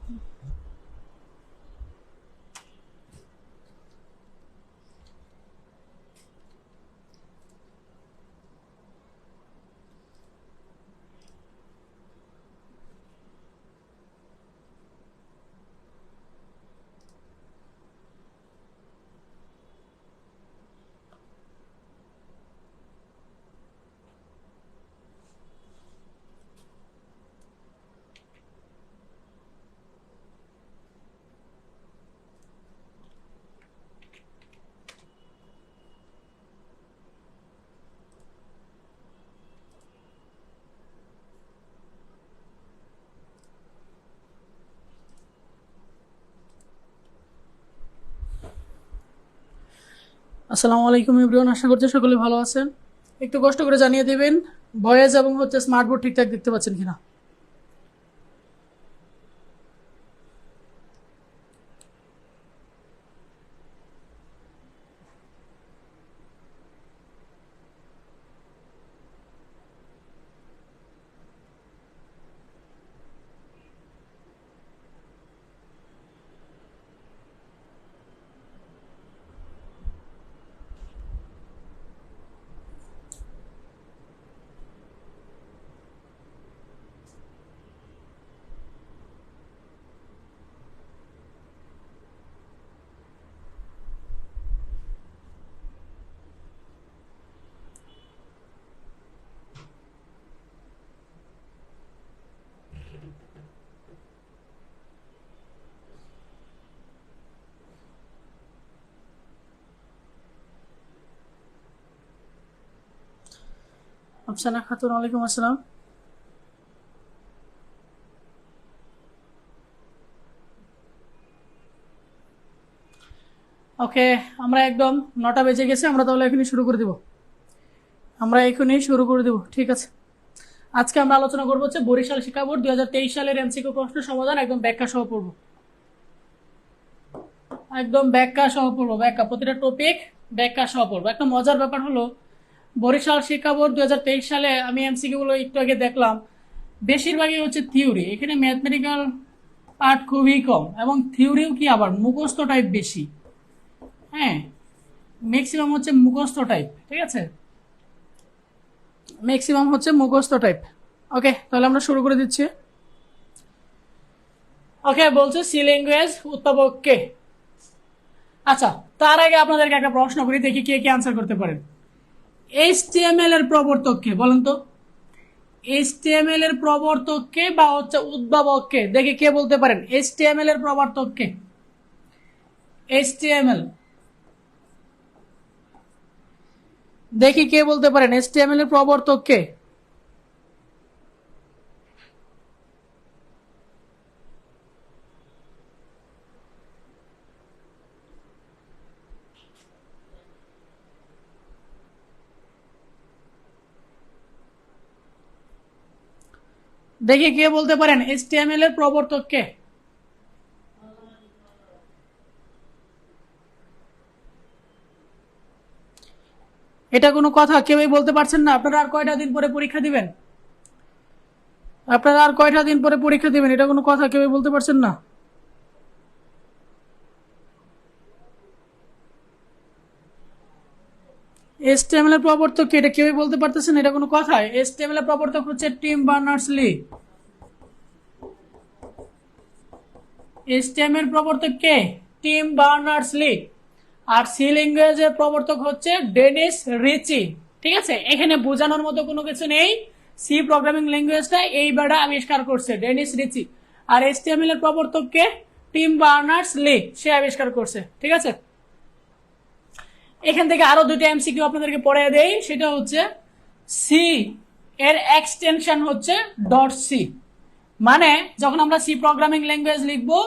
আসসালামু আলাইকুম এভরিওয়ান, আশা করছি সকলে ভালো আছেন। একটু কষ্ট করে জানিয়ে দেবেন ভয়েস এবং স্মার্ট বোর্ড ঠিকঠাক দেখতে পাচ্ছেন কিনা। আফসানা খাতুন, ওয়ালাইকুম আসসালাম। ওকে, আমরা একদম 9টা বেজে গেছে, আমরা তাহলে এখনই শুরু করে দিব। ঠিক আছে, আজকে আমরা আলোচনা করবো বরিশাল শিক্ষা বোর্ড 2023 সালের এমসিকিউ প্রশ্ন সমাধান, একদম ব্যাখ্যা সহ পড়বো। ব্যাখ্যা প্রতিটা টপিক ব্যাখ্যা সহ পড়বো। একটা মজার ব্যাপার হলো, বরিশাল শিক্ষা বোর্ড 2023 সালে আমি এমসিকিউ গুলো একটু আগে দেখলাম, বেশিরভাগই থিওরি। এখানে ম্যাথমেটিক্যাল পার্ট খুবই কম, এবং থিওরিও কি আবার মুখস্থ টাইপ বেশি। হ্যাঁ, ম্যাক্সিমাম মুখস্থ টাইপ। ঠিক আছে, ম্যাক্সিমাম মুখস্থ টাইপ। ওকে, তাহলে আমরা শুরু করে দিচ্ছি। ওকে, বলছে সি ল্যাঙ্গুয়েজ উদ্ভাবক কে? আচ্ছা, তার আগে আপনাদেরকে একটা প্রশ্ন করি, দেখি কে কে আনসার করতে পারেন। HTML এর প্রবর্তক কে বলেন তো? HTML এর প্রবর্তক কে বা উদ্ভাবক কে? দেখি কে বলতে পারেন HTML এর প্রবর্তক কে। HTML, দেখি কে বলতে পারেন HTML এর প্রবর্তক কে। দেখি কে বলতে পারেন HTML এর প্রবর্তক কে। এটা কোনো কথা? কেউই বলতে পারছেন না? আপনারা আর কয়টা দিন পরে পরীক্ষা দিবেন? এটা কোনো কথা? কেউই বলতে পারছেন না? HTML এর প্রবর্তক কে? এটা কেউই বলতে পারতেছেন? এটা কোনো কথা? HTML এর প্রবর্তক হচ্ছে টিম বার্নার্স-লি। HTML এর প্রবর্তক কে? Tim Berners Lee. আর সি ল্যাঙ্গুয়েজের প্রবর্তক হচ্ছে ডেনিস রিচি। ঠিক আছে, এখানে বোঝানোর মতো কোনো কিছু নেই। সি প্রোগ্রামিং ল্যাঙ্গুয়েজটা এই বেড়া আবিষ্কার করছে ডেনিস রিচি। আর HTML এর প্রবর্তক কে? টিম বার্নার্স-লি, সে আবিষ্কার করছে। ঠিক আছে, এখান থেকে আরো দুইটা এমসিকিউ আপনাদেরকে পড়ে দেই। সেটা হচ্ছে সি এর এক্সটেনশন হচ্ছে ডট সি। মানে যখন আমরা সি প্রোগ্রামিং ল্যাঙ্গুয়েজ লিখবো,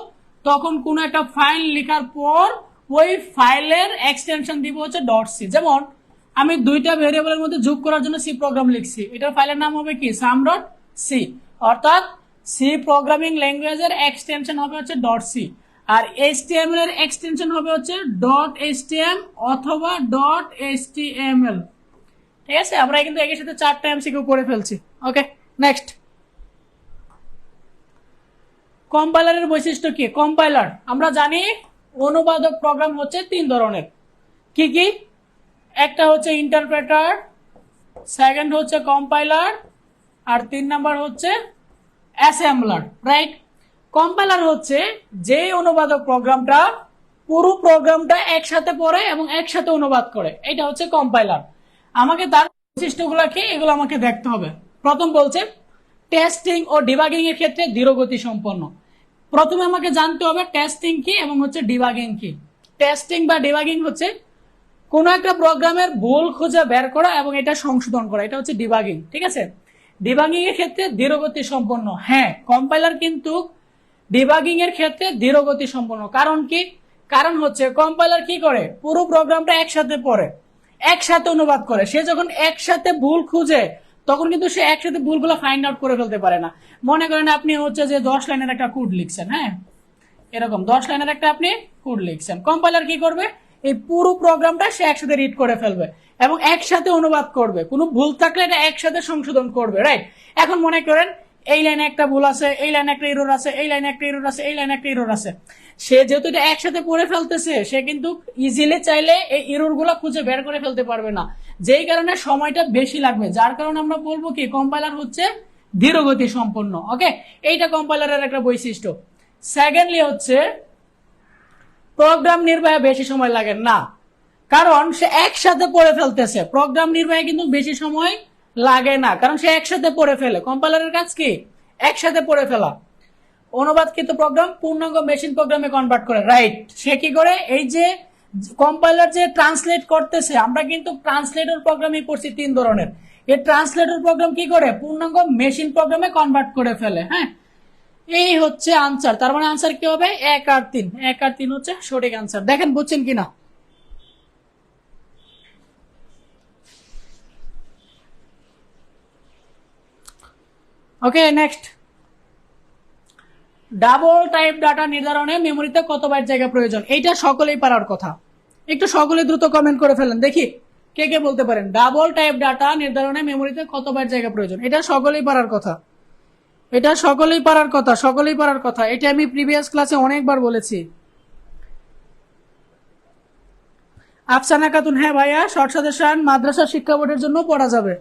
তখন কোন একটা ফাইল লেখার পর ওই ফাইলের এক্সটেনশন দিব হচ্ছে ডট সি। যেমন আমি দুইটা ভেরিয়েবলের মধ্যে যোগ করার জন্য সি প্রোগ্রাম লিখছি, এটার ফাইলের নাম হবে কি? সাম ডট সি। অর্থাৎ সি প্রোগ্রামিং ল্যাঙ্গুয়েজের এক্সটেনশন হবে হচ্ছে ডট সি। আর HTML এর এক্সটেনশন হবে হচ্ছে ডট HTM অথবা ডট HTML। ঠিক আছে, আমরা কিন্তু এর সাথে 4টা এমসিকিউ করে ফেলছি। ওকে, নেক্সট। কম্পাইলারের বৈশিষ্ট্য কি? কম্পাইলার আমরা জানি অনুবাদক প্রোগ্রাম হচ্ছে 3 ধরনের। কি কি? একটা হচ্ছে ইন্টারপ্রেটার, সেকেন্ড হচ্ছে কম্পাইলার, আর 3 নাম্বার হচ্ছে অ্যাসেম্বলার, রাইট? কম্পাইলার হচ্ছে যে অনুবাদক প্রোগ্রামটা পুরো প্রোগ্রামটা একসাথে পড়ে এবং একসাথে অনুবাদ করে, এটা হচ্ছে কম্পাইলার। আমাকে তার বৈশিষ্ট্যগুলো কি এগুলো আমাকে দেখতে হবে। প্রথম বলছে টেস্টিং ও ডিবাগিং এর ক্ষেত্রে ধীরগতি সম্পন্ন। প্রথমে আমাকে জানতে হবে টেস্টিং কি এবং হচ্ছে ডিবাগিং কি। টেস্টিং বা ডিবাগিং হচ্ছে কোন একটা প্রোগ্রামের ভুল খুঁজে বের করা এবং এটা সংশোধন করা, এটা হচ্ছে ডিবাগিং, ঠিক আছে? ডিবাগিং এর ক্ষেত্রে ধীরগতি সম্পন্ন। হ্যাঁ, কম্পাইলার কিন্তু ডিবাগিং এর ক্ষেত্রে ধীরগতি সম্পন্ন। কারণ কি? কারণ হচ্ছে কম্পাইলার কি করে, পুরো প্রোগ্রামটা একসাথে পড়ে, একসাথে অনুবাদ করে। সে যখন একসাথে ভুল খুঁজে তখন কিন্তু সে একসাথে ভুলগুলো ফাইন্ড আউট করে ফেলতে পারে না। মনে করেন আপনি হচ্ছে যে 10 লাইনের একটা কোড লিখছেন, হ্যাঁ, এরকম 10 লাইনের একটা আপনি কোড লিখছেন, কম্পাইলার কি করবে, এই পুরো প্রোগ্রামটা সে একসাথে রিড করে ফেলবে এবং একসাথে অনুবাদ করবে। কোনো ভুল থাকলে এটা একসাথে সংশোধন করবে, রাইট? এখন মনে করেন এই লাইনে একটা ভুল আছে, এই লাইনে একটা এরর আছে, এই লাইনে একটা এরর আছে, এই লাইনে একটা এরর আছে। সে যেহেতু এটা একসাথে পড়ে ফেলতেছে, সে কিন্তু ইজিলি চাইলে এই এরর গুলা খুঁজে বের করে ফেলতে পারবে না, যেই কারণে সময়টা বেশি লাগবে। যার কারণে আমরা বলবো কি কম্পাইলার হচ্ছে ধীরগতি সম্পন্ন। ওকে, এইটা কম্পাইলারের একটা বৈশিষ্ট্য। সেকেন্ডলি হচ্ছে প্রোগ্রাম নির্বাহে বেশি সময় লাগে না, কারণ সে একসাথে পড়ে ফেলতেছে। প্রোগ্রাম নির্বাহে কিন্তু বেশি সময় লাগে না, কারণ সে একসাথে পড়ে ফেলে। কম্পাইলারের কাজ কি? একসাথে পড়ে ফেলা। অনুবাদকৃত প্রোগ্রাম পূর্ণাঙ্গ মেশিন প্রোগ্রামে কনভার্ট করে, রাইট? সে কি করে, এই যে কম্পাইলার যে ট্রান্সলেট করতেছে, আমরা কিন্তু ট্রান্সলেটর প্রোগ্রামই পড়ছি 3 ধরনের। এই ট্রান্সলেটর প্রোগ্রাম কি করে, পূর্ণাঙ্গ মেশিন প্রোগ্রামে কনভার্ট করে ফেলে। হ্যাঁ, এই হচ্ছে আনসার। তার মানে আনসার কি হবে? 1 আর 3। 1 আর 3 হচ্ছে সঠিক আনসার। দেখেন বুঝছেন কিনা। ওকে, নেক্সট। ডাবল টাইপ ডাটা নির্ধারণে মেমোরিতে কত বাইট জায়গা প্রয়োজন? এইটা সকলেই পারার কথা। একটু সকলে দ্রুত কমেন্ট করে ফেলেন দেখি কে কে বলতে পারেন ডাবল টাইপ ডাটা নির্ধারণে মেমোরিতে কত বাইট জায়গা প্রয়োজন। এটা সকলেই পারার কথা, এটা সকলেই পারার কথা, সকলেই পারার কথা। এটা আমি প্রিভিয়াস ক্লাসে অনেকবার বলেছি। আফসানা খাতুন, হ্যাঁ ভাইয়া, শর্ট সাজেশন মাদ্রাসা শিক্ষা বোর্ডের জন্য পড়া যাবে।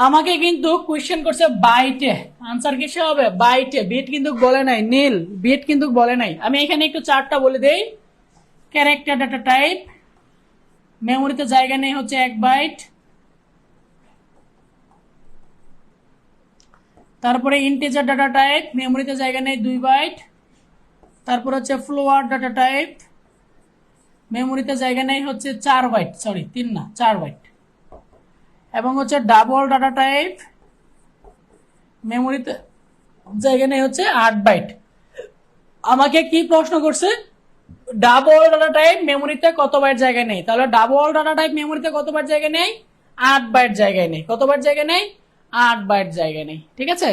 আমাকে কিন্তু কোয়েশ্চেন করছে বাইটে, আনসার কিসে হবে? বাইটে। বিট কিন্তু বলে নাই, নীল বিট কিন্তু বলে নাই। আমি এখানে একটু চারটা বলে দেই। ক্যারেক্টার ডাটা টাইপ, মেমোরিতে জায়গা নেই হচ্ছে 1 বাইট। তারপরে ইন্টিজার ডাটা টাইপ, মেমোরিতে জায়গা নেই 2 বাইট। তারপর হচ্ছে ফ্লোয়ার ডাটা টাইপ, মেমোরিতে জায়গা নেই হচ্ছে 4 বাইট, সরি 3 না 4 বাইট। এবং হচ্ছে ডাবল ডাটা টাইপ, মেমোরিতে জায়গা নেই হচ্ছে 8 বাইট। আমাকে কি প্রশ্ন করছে? ডাবল ডাটা টাইপ মেমোরিতে কত বাইট জায়গা নেই? তাহলে ডাবল ডাটা টাইপ মেমোরিতে কত বাইট জায়গা নেই? 8 বাইট জায়গায় নেই। কত বাইট জায়গা নেই? 8 বাইট জায়গা নেই, ঠিক আছে?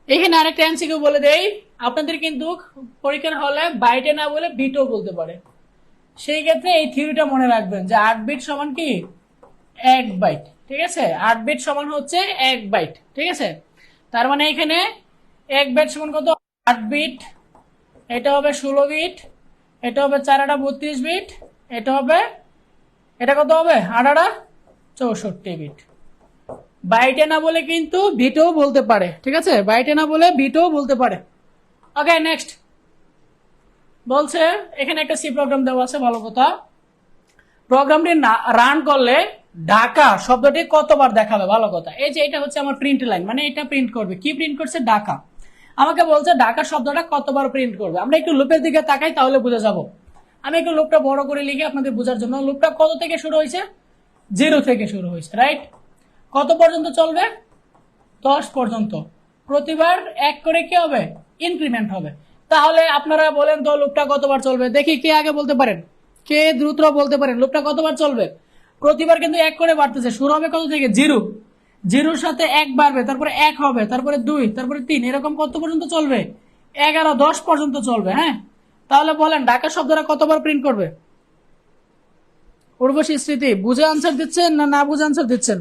এখানে আরেকটা এমসিকিউ বলে দেই, আপনাদের কিন্তু পরীক্ষার হলে বাইটে না বলে বিটও বলতে পারে। সেই ক্ষেত্রে এই থিওরিটা মনে রাখবেন যে 8 বিট সমান কি 1 বাইট, ঠিক আছে? 8 বিট সমান হচ্ছে 1 বাইট, ঠিক আছে? তার মানে এখানে 1 বাইট সমান কত? 8 বিট। এটা হবে 16 বিট, এটা হবে 4 8 32 বিট, এটা হবে, এটা কত হবে? 8 8 64 বিট। বাইটে না বলে কিন্তু বিটও বলতে পারে, ঠিক আছে? বাইটে না বলে বিটও বলতে পারে। ওকে, নেক্সট বলছে এখানে একটা সি প্রোগ্রাম দেওয়া আছে, ভালো কথা। প্রোগ্রামটি রান করলে ঢাকা শব্দটি কতবার দেখাবে? ভালো কথা। এই যে এটা হচ্ছে আমার প্রিন্ট লাইন, মানে এটা প্রিন্ট করবে। কি প্রিন্ট করছে? ঢাকা। আমাকে বলছে ঢাকা শব্দটা কতবার প্রিন্ট করবে। আমরা একটু লুপের দিকে তাকাই, তাহলে বুঝে যাব। আমি একটু লুপটা বড় করে লিখি আপনাদের বোঝার জন্য। লুপটা কত থেকে শুরু হয়েছে? 0 থেকে শুরু হয়েছে, রাইট? কত পর্যন্ত চলবে? 10 পর্যন্ত। প্রতিবার 1 করে কি হবে? ইনক্রিমেন্ট হবে। তাহলে আপনারা বলেন তো লুপটা কতবার চলবে? দেখি কে আগে বলতে পারেন, কে দ্রুত বলতে পারেন লুপটা কতবার চলবে? প্রতিবার কিন্তু 1 করে বাড়তেছে। শুরু হবে কত থেকে? 0। 0-র সাথে 1 বাড়বে, তারপরে 1 হবে, তারপরে 2, তারপরে 3, এরকম কত পর্যন্ত চলবে? 11 10 পর্যন্ত চলবে। হ্যাঁ, তাহলে বলেন ঢাকা শব্দটা কতবার প্রিন্ট করবে? উর্বশী স্মৃতি বুঝে আনসার দিচ্ছেন না না বুঝে আনসার দিচ্ছেন?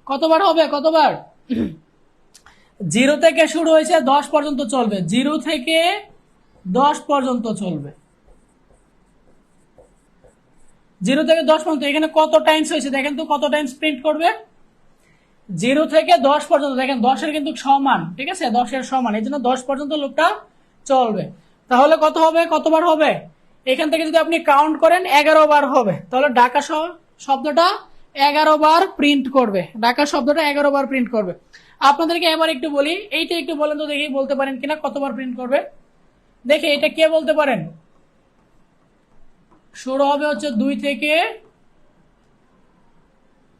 কতবার হবে, কতবার? 0 থেকে শুরু হয়েছে 10 পর্যন্ত চলবে, 0 থেকে 10 পর্যন্ত চলবে, 0 থেকে 10 পর্যন্ত। এখানে কত টাইমস হয়েছে দেখেন তো, কত টাইমস প্রিন্ট করবে? 0 থেকে 10 পর্যন্ত, দেখেন 10-এর কিন্তু সমান, ঠিক আছে, 10-এর সমান, এই জন্য 10 পর্যন্ত লুপটা চলবে। তাহলে কত হবে, কতবার হবে? এখান থেকে যদি আপনি কাউন্ট করেন 11 বার হবে। তাহলে ঢাকা শব্দটা 11 বার প্রিন্ট করবে, ঢাকা শব্দটা 11 বার প্রিন্ট করবে। আপনাদেরকে এবার একটু বলি, এইটা একটু বলেন তো দেখি, বলতে পারেন কিনা কতবার প্রিন্ট করবে? দেখে এটা কে বলতে পারেন? শুরু হবে হচ্ছে 2 থেকে,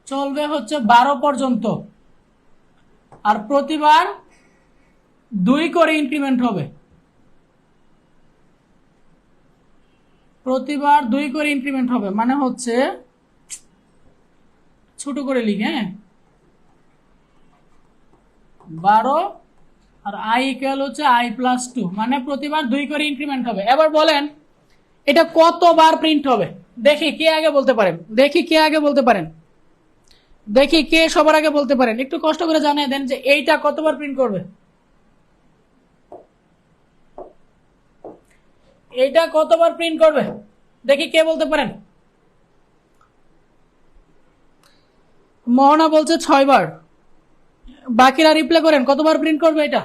চলবে হচ্ছে 12 পর্যন্ত, আর প্রতিবার 2 করে ইনক্রিমেন্ট হবে, প্রতিবার 2 করে ইনক্রিমেন্ট হবে, মানে হচ্ছে ছোট করে লিখ, হ্যাঁ, 12 আর i ইকুয়াল হচ্ছে i+2, মানে প্রতিবার 2 করে ইনক্রিমেন্ট হবে। এবার বলেন এটা কতবার প্রিন্ট হবে? দেখি কে আগে বলতে পারেন, দেখি কে আগে বলতে পারেন, দেখি কে সবার আগে বলতে পারেন। একটু কষ্ট করে জানিয়ে দেন যে এইটা কতবার প্রিন্ট করবে, এইটা কতবার প্রিন্ট করবে, দেখি কে বলতে পারেন। মোহনা বলছে 6 বার, বাকিরা রিপ্লাই করেন কতবার প্রিন্ট করবে এটা?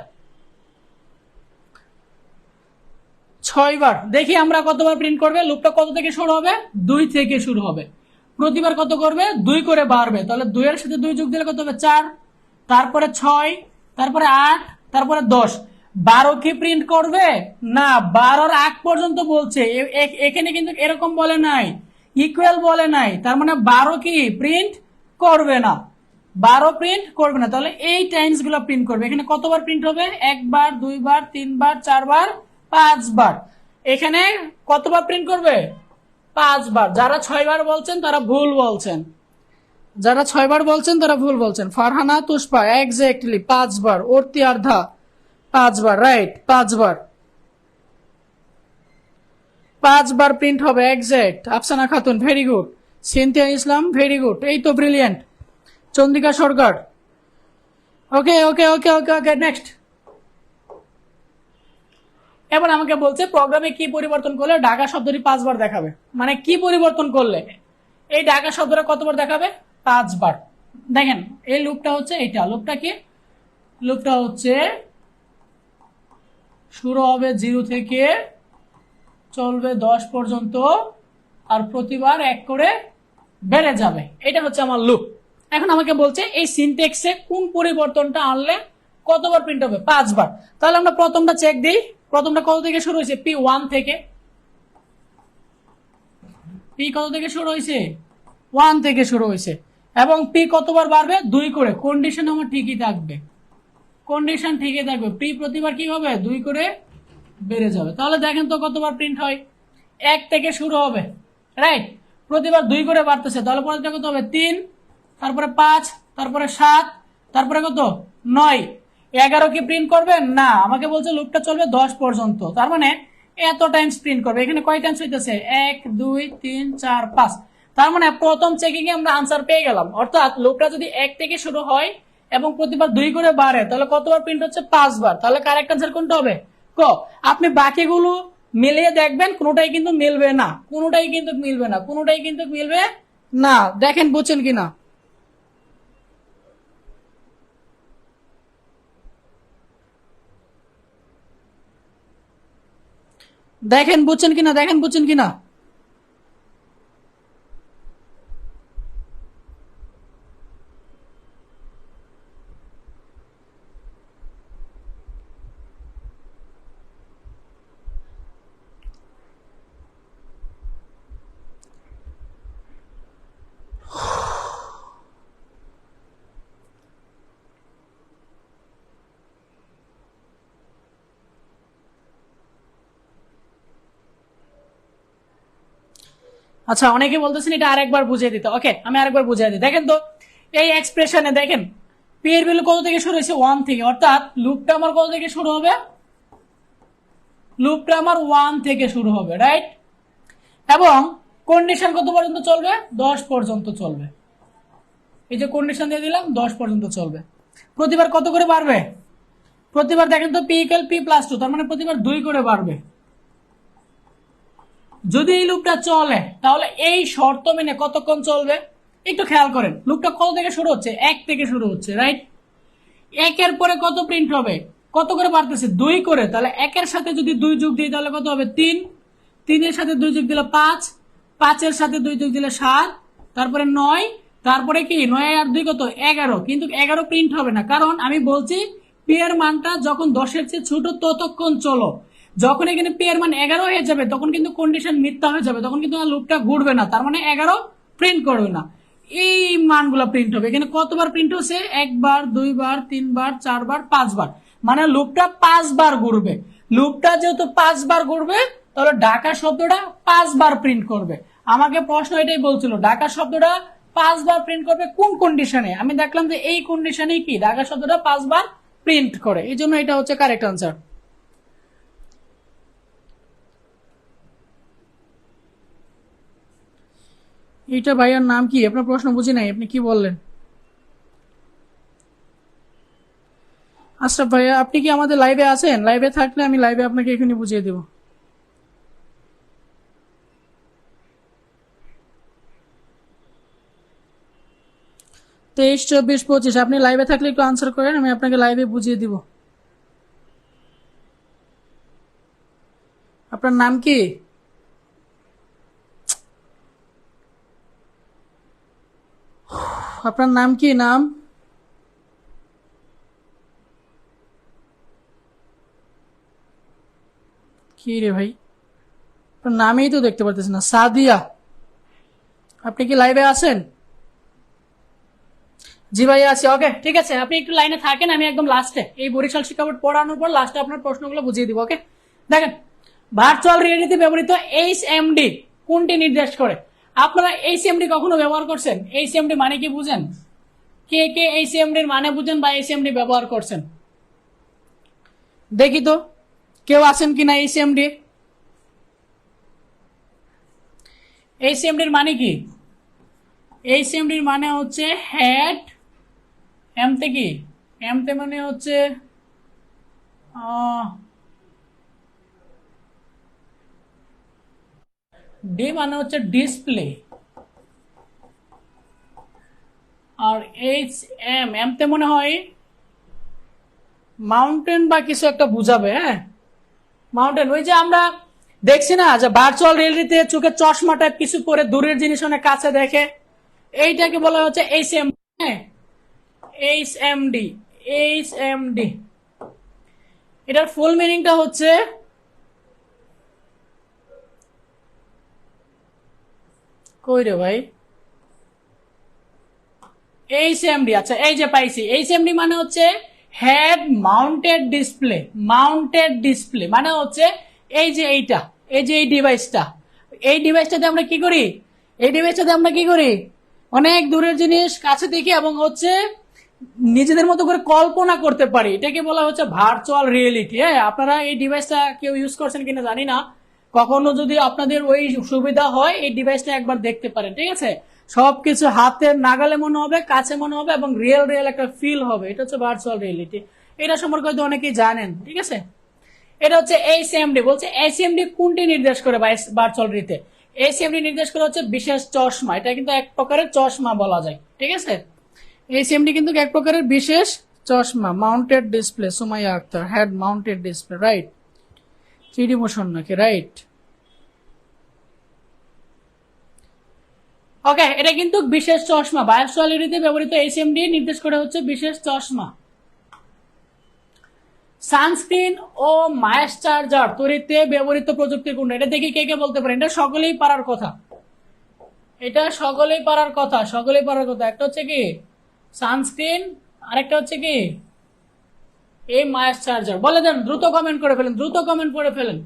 6 বার। দেখি আমরা কতবার প্রিন্ট করবে। লুপটা কত থেকে শুরু হবে? 2 থেকে শুরু হবে। প্রতিবার কত করবে? 2 করে বাড়বে। তাহলে 2 এর সাথে 2 যোগ দিলে কত হবে? 4, তারপরে 6, তারপরে 8, তারপরে 10। 12 কি প্রিন্ট করবে না? 12-র আগ পর্যন্ত বলছে, এখানে কিন্তু এরকম বলে নাই, ইকুয়াল বলে নাই, তার মানে 12 কি প্রিন্ট করবে না, 12 প্রিন্ট করবে না। তাহলে এই টাইমস গুলো প্রিন্ট করবে। এখানে কতবার প্রিন্ট হবে? 1 বার, 2 বার, 3 বার, 4 বার, 5 বার। এখানে কতবার প্রিন্ট করবে? 5 বার। যারা 6 বার বলছেন তারা ভুল বলছেন, যারা 6 বার বলছেন তারা ভুল বলছেন। ফারহানা তুষ্পা এক্স্যাক্টলি 5 বার। অর্তি আর্ধা 5 বার, রাইট, 5 বার, 5 বার প্রিন্ট হবে, exact. Afsana Khatun very good, Sinthia Islam very good, এই তো brilliant. Chandika Sarkar, okay okay okay okay okay, next. এবার আমাকে বলছে প্রোগ্রামে কি পরিবর্তন করলে ঢাকা শব্দটি 5 বার দেখাবে। মানে কি পরিবর্তন করলে এই ঢাকা শব্দটা কতবার দেখাবে? 5 বার। দেখেন এই লুপটা হচ্ছে এইটা, লুপটা কি? লুপটা হচ্ছে শুরু হবে 0 থেকে, চলবে 10 পর্যন্ত, আর প্রতিবার 1 করে বেড়ে যাবে। এটা হচ্ছে আমার লুপ। এখন আমাকে বলছে এই সিনট্যাক্সে কোন পরিবর্তনটা আনলে কতবার প্রিন্ট হবে? 5 বার। তাহলে আমরা প্রথমটা চেক দিই। প্রথমটা কত থেকে শুরু হয়েছে? P1 থেকে। P কত থেকে শুরু হয়েছে? 1 থেকে শুরু হয়েছে। এবং P কতবার বাড়বে? 2 করে। কন্ডিশন আমার ঠিকই থাকবে, কন্ডিশন ঠিকই থাকবে। P প্রতিবার কি হবে? 2 করে বেড়ে যাবে। তাহলে দেখেন তো কতবার প্রিন্ট হয়। 1 থেকে শুরু হবে, রাইট, প্রতিবার 2 করে বাড়তেছে। তাহলে পরেরটা কত হবে? 3, তারপরে 5, তারপরে 7, তারপরে কত? 9। 11 কি প্রিন্ট করবে না? আমাকে বলছে লুপটা চলবে 10 পর্যন্ত, তার মানে এত টাইমস প্রিন্ট করবে। এখানে কয় টাইমস হইতেছে? 1, 2, 3, 4, 5। তার মানে প্রথম চেকিং এ আমরা আনসার পেয়ে গেলাম। অর্থাৎ লুপটা যদি 1 থেকে শুরু হয় এবং প্রতিবার 2 করে বাড়ে, তাহলে কতবার প্রিন্ট হচ্ছে? 5 বার। তাহলে কারেক্ট আনসার কোনটা হবে? ক। আপনি বাকিগুলো মিলিয়ে দেখবেন, কোনোটাই কিন্তু মিলবে না, কোনোটাই কিন্তু মিলবে না, কোনোটাই কিন্তু মিলবে না। দেখেন বুঝছেন কিনা, দেখেন বুঝছেন কিনা, দেখেন বুঝছেন কিনা। আচ্ছা, অনেকে বলতেছেন এটা আরেকবার বুঝিয়ে দিতে। ওকে, আমি আরেকবার বুঝিয়ে দিই। দেখেন তো এই এক্সপ্রেশনে দেখেন পি এর ভ্যালু কত থেকে শুরু হয়েছে? 1 থেকে। অর্থাৎ লুপটা আমার কত থেকে শুরু হবে? লুপটা আমার 1 থেকে শুরু হবে, রাইট। এবং কন্ডিশন কত পর্যন্ত চলবে? 10 পর্যন্ত চলবে। এই যে কন্ডিশন দিয়ে দিলাম 10 পর্যন্ত চলবে। প্রতিবার কত করে বাড়বে? প্রতিবার দেখেন তো পি ইকুয়াল পি প্লাস 2, তার মানে প্রতিবার 2 করে বাড়বে। যদি এই লুপটা চলে তাহলে এই শর্ত মেনে কতক্ষণ চলবে? একটু খেয়াল করেন, লুপটা কত থেকে শুরু হচ্ছে? 1 থেকে শুরু হচ্ছে, রাইট? 1 এর পরে কত প্রিন্ট হবে? কত করে বাড়তেছে? 2 করে। তাহলে 1 এর সাথে যদি 2 যোগ দিই তাহলে কত হবে? 3। 3 এর সাথে 2 যোগ দিলে 5, 5 এর সাথে 2 যোগ দিলে 7, তারপরে 9, তারপরে কি 9 আর 2 কত? 11। কিন্তু 11 প্রিন্ট হবে না, কারণ আমি বলছি পি এর মানটা যখন 10 এর চেয়ে ছোট ততক্ষণ চলো। যখন এখানে পি এর মান 11 হয়ে যাবে তখন কিন্তু কন্ডিশন মিথ্যা হয়ে যাবে, তখন কিন্তু লুপটা ঘুরবে না, তার মানে 11 প্রিন্ট করবে না। এই মানগুলো প্রিন্ট হবে। এখানে কতবার প্রিন্ট হচ্ছে? 1 বার, 2 বার, 3 বার, 4 বার, 5 বার, মানে লুপটা 5 বার ঘুরবে। লুপটা যেহেতু 5 বার ঘুরবে তাহলে ঢাকা শব্দটা 5 বার প্রিন্ট করবে। আমাকে প্রশ্ন এটাই বলছিল, ঢাকা শব্দটা 5 বার প্রিন্ট করবে কোন কন্ডিশনে? আমি দেখলাম যে এই কন্ডিশনে কি ঢাকা শব্দটা 5 বার প্রিন্ট করে, এই জন্য এটা হচ্ছে কারেক্ট আনসার। এইটা ভাইয়ার নাম কি? আপনার প্রশ্ন বুঝি নাই, আপনি কি বললেন? আশরাফ ভাইয়া, আপনি কি আমাদের লাইভে আছেন? লাইভে থাকলে আমি লাইভে আপনাকে এখানে বুঝিয়ে দেব। 23, 24, 25 আপনি লাইভে থাকলে একটু আনসার করেন, আমি আপনাকে লাইভে বুঝিয়ে দিব। আপনার নাম কি? আপনার নাম কি? নাম কি রে ভাই? আপনার নামেই তো দেখতে পারতেছি না। সাদিয়া, আপনি কি লাইভে আছেন? জি ভাই আছি। ওকে, ঠিক আছে, আপনি একটু লাইনে থাকেন, আমি একদম লাস্টে এই বরিশাল শিক্ষা বোর্ড পড়ানোর পর লাস্টে আপনার প্রশ্নগুলো বুঝিয়ে দিব। ওকে, দেখেন, ভার্চুয়াল রিয়েলিটিতে ব্যবহৃত এইচএমডি কোনটি নির্দেশ করে? আপনারা এইচএমডি কখনো ব্যবহার করছেন? এইচএমডি মানে কি বুঝেন? কে কে এইচএমডি এর মানে বুঝেন বা এইচএমডি ব্যবহার করছেন? দেখি তো কেউ আছেন কিনা এইচএমডি। এইচএমডির মানে কি? এইচএমডির মানে হচ্ছে হেড, এমতে কি? এমতে মানে হচ্ছে ডি মানে হচ্ছে ডিসপ্লে, আর এইচ এম, এমতে মনে হয় মাউন্টেন বা কিছু একটা বুঝাবে। হ্যাঁ, মাউন্টেন। ওই যে আমরা দেখছি না যে ভার্চুয়াল রিয়েলিটিতে চোখে চশমা টাইপ কিছু পরে দূরের জিনিস অনেক কাছে দেখে, এইটাকে বলা হচ্ছে এইচএম। হ্যাঁ, এইচএমডি, এইচএমডি। এটার ফুল মিনিংটা হচ্ছে, কই রে ভাই, এইচএমডি। আচ্ছা, এই যে পাইছি, এইচএমডি মানে হচ্ছে head mounted display. Mounted display মানে হচ্ছে এই যে এইটা, এই যে এই ডিভাইসটা, এই ডিভাইসটাতে আমরা কি করি? এই ডিভাইসটাতে আমরা কি করি? অনেক দূরের জিনিস কাছে দেখি এবং হচ্ছে নিজেদের মতো করে কল্পনা করতে পারি। এটাকে বলা হচ্ছে ভার্চুয়াল রিয়েলিটি। হ্যাঁ, আপনারা এই ডিভাইসটা কেউ ইউজ করছেন কিনা জানি না, কখনো যদি আপনাদের ওই সুবিধা হয় এই ডিভাইসটা একবার দেখতে পারেন। ঠিক আছে, সবকিছু হাতের নাগালে মনে হবে, কাছে মনে হবে এবং রিয়েল রিয়েল একটা ফিল হবে। এটা হচ্ছে ভার্চুয়াল রিয়েলিটি। এটা সম্পর্কে হয়তো অনেকেই জানেন। ঠিক আছে, এটা হচ্ছে এইচএমডি। বলছে এইচএমডি কোনটি নির্দেশ করে ভার্চুয়াল রিতে? এইচএমডি নির্দেশ করে হচ্ছে বিশেষ চশমা। এটা কিন্তু এক প্রকারের চশমা বলা যায়। ঠিক আছে, এইচএমডি কিন্তু এক প্রকারের বিশেষ চশমা। Mounted display, Sumaiya Akter, head mounted display, right? 3D motion নাকি, রাইট? ওকে, এটা কিন্তু বিশেষ চশমা। ভার্চুয়াল রিতে ব্যবহৃত এইচএমডি নির্দেশ করে হচ্ছে বিশেষ চশমা। সানস্ক্রিন ও ময়েশ্চারাইজার তৈরিতে ব্যবহৃত প্রযুক্তি কোনটা? এটা দেখি কে কে বলতে পারেন। এটা সকলেই পারার কথা, এটা সকলেই পারার কথা, সকলেই পারার কথা। একটা হচ্ছে কি সানস্ক্রিন, আরেকটা হচ্ছে কি এই ময়েশ্চারাইজার। বলে দেন, দ্রুত কমেন্ট করে ফেলেন, দ্রুত কমেন্ট করে ফেলেন।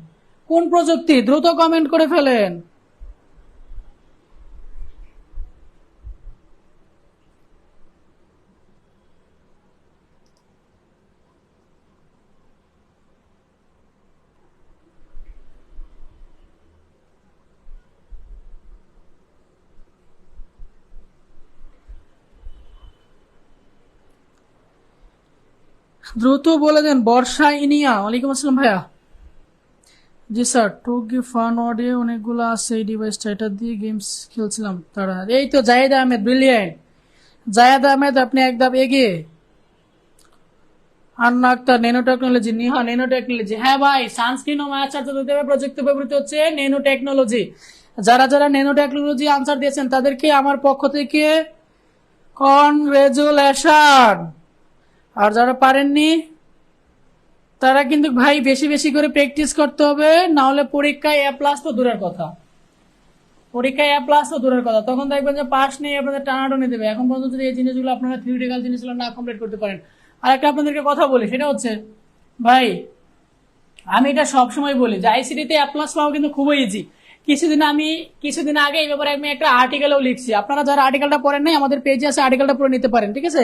কোন প্রযুক্তি? দ্রুত কমেন্ট করে ফেলেন। দ্রুত বলে দেন। বর্ষা ইনিয়া, ওয়ালাইকুম আসসালাম ভাইয়া। জি স্যার, টু গি ফান অডিও অনেকগুলো আছে এই ডিভাইসটা, এটা দিয়ে গেমস খেলছিলাম। তারা এই তো জাহিদ আহমেদ, ব্রিলিয়েন্ট জাহিদ আহমেদ, আপনি এক ধাপ এগিয়ে। Anna Akter, nano technology, Niha nano technology. হ্যাঁ ভাই, সানস্ক্রিন ও মায়া চার্জার দিতে হবে। প্রযুক্তি ব্যবহৃত হচ্ছে ন্যানো টেকনোলজি। যারা যারা ন্যানো টেকনোলজি আনসার দিয়েছেন তাদেরকে আমার পক্ষ থেকে কনগ্রেচুলেশন। আর যারা পারেননি তারা কিন্তু ভাই বেশি বেশি করে প্র্যাকটিস করতে হবে, না হলে পরীক্ষায় এ প্লাস তো দূরের কথা, পরীক্ষায় এ প্লাস তো দূরের কথা, তখন দেখবেন যে পাস নেই, আপনাদের টানাটানি দেবে। এখন পর্যন্ত যদি এই জিনিসগুলো আপনারা থিওরিটিক্যাল জিনিসগুলো না কমপ্লিট করতে পারেন। আর একটা আপনাদেরকে কথা বলি, সেটা হচ্ছে ভাই, আমি এটা সবসময় বলি যে আইসিটিতে এ প্লাস পাওয়া কিন্তু খুবই ইজি। কিছুদিন আগে এই ব্যাপারে আমি একটা আর্টিকেলও লিখছি। আপনারা যারা আর্টিকেলটা পড়েন নাই, আমাদের পেজে আছে, আর্টিকেলটা পড়ে নিতে পারেন, ঠিক আছে?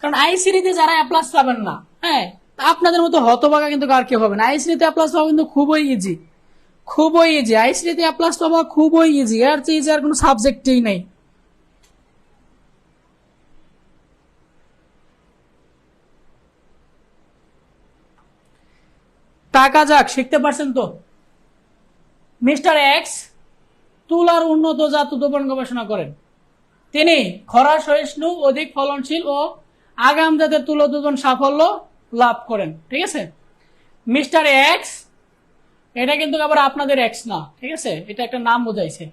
কারণ আইসিটিতে যারা এ প্লাস পাবেন না, হ্যাঁ, আপনাদের মতো হতভাগা কিন্তু আর কেউ হবে না। আইসিটিতে এ প্লাস পাওয়া কিন্তু খুবই ইজি, খুবই ইজি। আইসিটিতে এ প্লাস পাওয়া খুবই ইজি, এর চেয়ে ইজি আর কোনো সাবজেক্টেই নেই। টাকা যাক, শিখতে পারছেন তো? মিস্টার এক্স তুলার উন্নত জাত উদ্ভাবন গবেষণা করেন। তিনি খরা সহিষ্ণু, অধিক ফলনশীল ও আগাম জাতের তুলা উৎপাদন সাফল্য লাভ করেন, ঠিক আছে? মিস্টার এক্স, এটা কিন্তু আবার আপনাদের এক্স না, ঠিক আছে? এটা একটা নাম বোঝাইছে।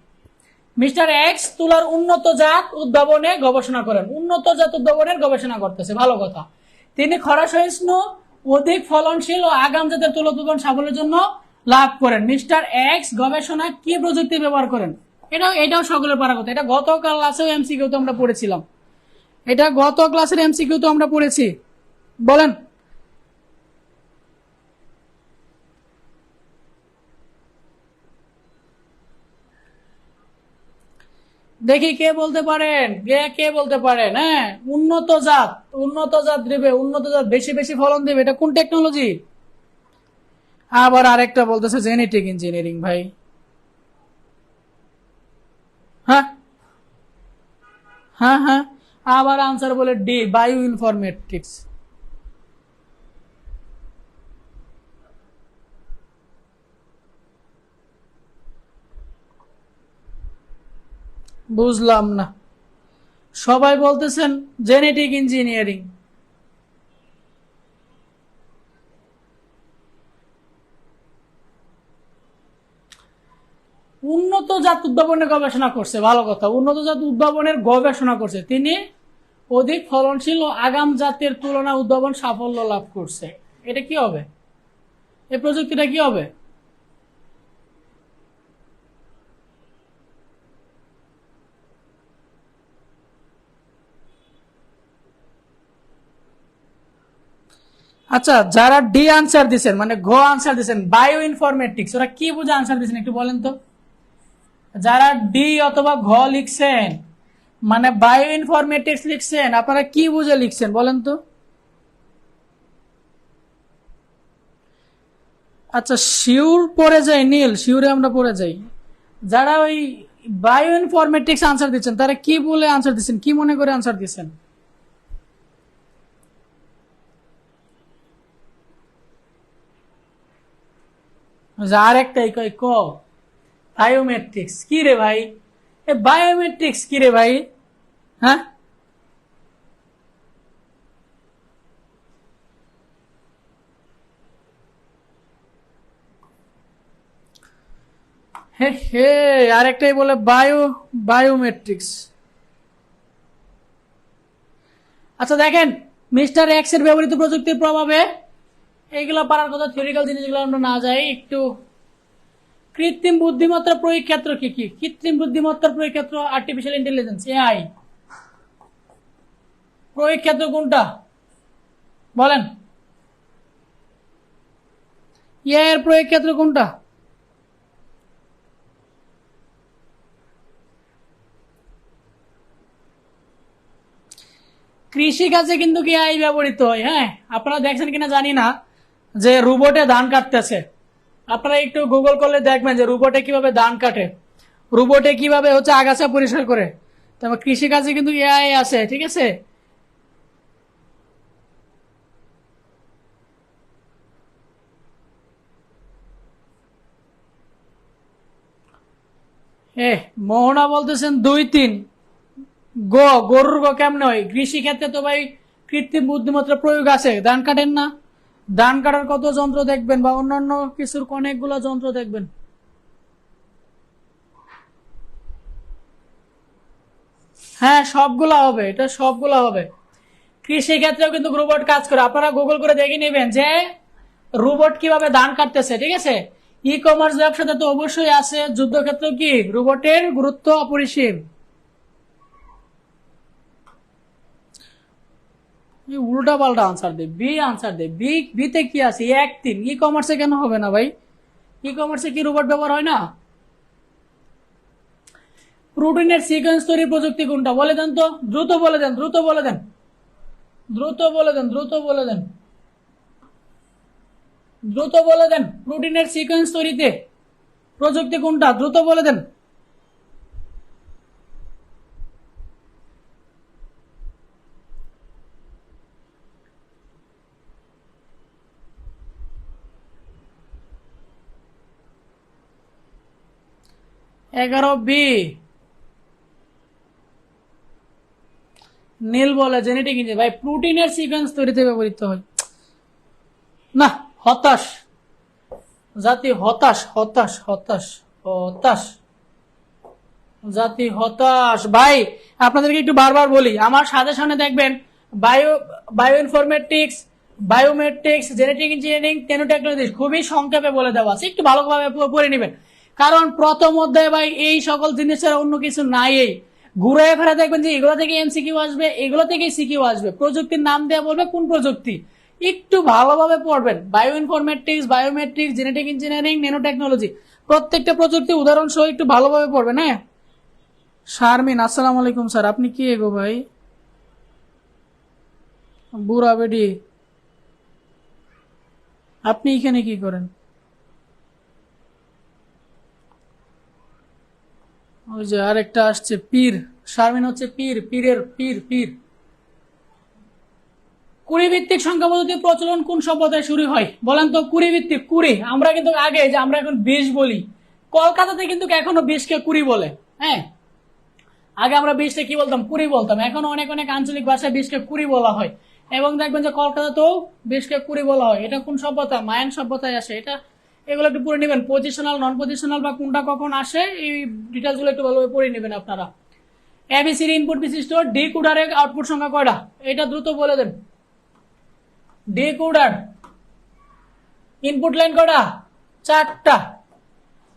মিস্টার এক্স তুলার উন্নত জাত উদ্ভাবনে গবেষণা করেন, উন্নত জাত উদ্ভাবনের গবেষণা করতেছে, ভালো কথা। তিনি খরা সহিষ্ণু, অধিক ফলনশীল ও আগাম জাতের তুলা উৎপাদন সাফল্যের জন্য লাভ করেন। মিস্টার এক্স গবেষণা কি প্রযুক্তি ব্যবহার করেন? এটাও সকলের পারা কথা। এটা গত ক্লাসেও এমসিকিউ তো আমরা পড়েছিলাম, এটা গত ক্লাসের এমসিকিউ তো আমরা পড়েছি। বলেন। দেখি কে বলতে পারেন, কে বলতে পারেন? হ্যাঁ, উন্নত জাত, উন্নত জাত দিবে, উন্নত জাত বেশি বেশি ফলন দিবে, এটা কোন টেকনোলজি? আবার আরেকটা বলতেছে জেনেটিক ইঞ্জিনিয়ারিং। ভাই হ্যাঁ, হ্যাঁ হ্যাঁ, আবার আনসার বলে ডি, বায়ো ইনফরমেটিক্স। বুঝলাম না, সবাই বলতেছেন জেনেটিক ইঞ্জিনিয়ারিং। উন্নত জাত উদ্ভাবনের গবেষণা করছে, ভালো কথা। উন্নত জাত উদ্ভাবনের গবেষণা করছে তিনি, অধিক ফলনশীল ও আগাম জাতের তুলনা উদ্ভাবন সাফল্য লাভ করছে। এটা কি হবে? এই প্রযুক্তিটা কি হবে? আচ্ছা, যারা ডি আনসার দিচ্ছেন, মানে ঘ আনসার দিচ্ছেন, বায়ো ইনফরমেটিক্স, ওরা কি বুঝে আনসার দিচ্ছেন একটু বলেন তো? যারা ডি অথবা ঘ লিখছেন, মানে বায়ো ইনফরমেটিক্স লিখছেন, আপনারা কি বুঝে লিখছেন বলেন তো? আচ্ছা, শিউর পড়ে যাই, নীল শিউরে আমরা পড়ে যাই। যারা ওই বায়ো ইনফরমেটিক্স আনসার দিচ্ছেন, তারা কি বলে আনসার দিচ্ছেন, কি মনে করে আনসার দিচ্ছেন? আর একটাই কয় ক, বায়োমেট্রিক্স। কি রে ভাই, এ বায়োমেট্রিক্স কি রে ভাই? হ্যাঁ, হে হে, আরেকটাই বলে বায়োমেট্রিক্স। আচ্ছা দেখেন, মিস্টার এক্স এর ব্যবহৃত প্রযুক্তির প্রভাবে এইগুলো পারার কথা, থিওরিক্যাল জিনিসগুলো আমরা না যাই, একটু কৃত্রিম বুদ্ধিমত্তার প্রয়োগ ক্ষেত্র কি কি? কৃত্রিম বুদ্ধিমত্তার প্রয়োগ ক্ষেত্র আর্টিফিশিয়াল ইন্টেলিজেন্স, এআই প্রয়োগ ক্ষেত্র কোনটা বলেন? এআই এর প্রয়োগ ক্ষেত্র কোনটা? কৃষি কাজে কিন্তু এআই ব্যবহৃত হয়। হ্যাঁ, আপনারা দেখছেন কিনা জানি না, যে রোবটে ধান কাটতেছে। আপনারা একটু গুগল করলে দেখবেন যে রোবটে কিভাবে ধান কাটে, রোবটে কিভাবে হচ্ছে আগাছা পরিষ্কার করে। তারপর কৃষি কাজে কিন্তু এআই আছে, ঠিক আছে? মোহনা বলতেছেন 2-3 গরুর কেমনে হয়? কৃষি ক্ষেত্রে তো ভাই কৃত্রিম বুদ্ধিমত্তার প্রয়োগ আছে। ধান কাটেন না, ধান কাটার কত যন্ত্র দেখবেন বা অন্যান্য কিছুর অনেকগুলো যন্ত্র দেখবেন। হ্যাঁ, সবগুলা হবে, এটা সবগুলা হবে। কৃষি ক্ষেত্রেও কিন্তু রোবট কাজ করে। আপনারা গুগল করে দেখে নেবেন যে রোবট কিভাবে ধান কাটতেছে, ঠিক আছে। ই কমার্স ব্যবসাতে তো অবশ্যই আছে, যুদ্ধক্ষেত্রেও কি রোবটের গুরুত্ব অপরিসীম। উল্টা পাল্টা আনসার দে, বি আনসার দে। বিতে কি আছে? 1-3। ই কমার্সে কেন হবে না ভাই? ই কমার্সে কি রোবট ব্যবহার হয় না? প্রোটিনের সিকোয়েন্স তৈরি প্রযুক্তি কোনটা বলে দেন তো, দ্রুত বলে দেন, দ্রুত বলে দেন, দ্রুত বলে দেন, দ্রুত বলে দেন, দ্রুত বলে দেন। প্রোটিনের সিকোয়েন্স তৈরিতে প্রযুক্তি কোনটা? দ্রুত বলে দেন। এগারো বি। নীল বলে জেনেটিক ইঞ্জিন। ভাই প্রোটিনের সিকোয়েন্স তৈরিতে ব্যবহৃত হয় না। হতাশ জাতি, হতাশ, হতাশ, হতাশ, হতাশ জাতি, হতাশ। ভাই আপনাদেরকে একটু বারবার বলি, আমার সাজেশনে দেখবেন bio bioinformatics, biometrics, genetic engineering, techno technology খুবই সংক্ষেপে বলে দেওয়া আছে, একটু ভালোভাবে পড়ে নেবেন। কারণ প্রথম অধ্যায়ে ভাই এই সকল জিনিসের অন্য কিছু নাই। এই ঘুরে ফেরা দেখবেন যে এগুলো থেকে এমসিকিউ আসবে, এগুলো থেকে সিকিউ আসবে। প্রযুক্তির নাম দেওয়া বলবে কোন প্রযুক্তি, একটু ভালোভাবে পড়বেন। Bio informatics, biometrics, genetic engineering, nano technology, প্রত্যেকটা প্রযুক্তি উদাহরণ সহ একটু ভালোভাবে পড়বেন। হ্যাঁ শারমিন, আসসালামু আলাইকুম স্যার, আপনি কি এগো ভাই? বুড়া বেডি, আপনি এখানে কি করেন? ওই যে আরেকটা আসছে পীর। শারমিন হচ্ছে পীর, পীরের পীর, পীর। কুড়ি ভিত্তিক সংখ্যা পদ্ধতি প্রচলন কোন সভ্যতায় শুরু হয় বলেন তো? কুড়ি ভিত্তিক, কুড়ি। আমরা কিন্তু আগে যে আমরা এখন 20 বলি, কলকাতাতে কিন্তু এখনো 20কে কুড়ি বলে। হ্যাঁ, আগে আমরা 20কে কি বলতাম? কুড়ি বলতাম। এখন অনেক অনেক আঞ্চলিক ভাষায় 20কে কুড়ি বলা হয়। এবং দেখবেন যে কলকাতাতেও 20কে কুড়ি বলা হয়। এটা কোন সভ্যতা? মায়ান সভ্যতায় আসে এটা। এগুলো একটু পড়ে নেবেন, পজিশনাল, নন পজিশনাল বা কোনটা কখন আসে, এই ডিটেলস গুলো একটু ভালোভাবে পড়ে নেবেন আপনারা। এবিসিডি ইনপুট বিশিষ্ট ডিকোডারের আউটপুট সংখ্যা কয়টা? এটা দ্রুত বলে দেন। ডিকোডার ইনপুট লাইন কয়টা? 4টা।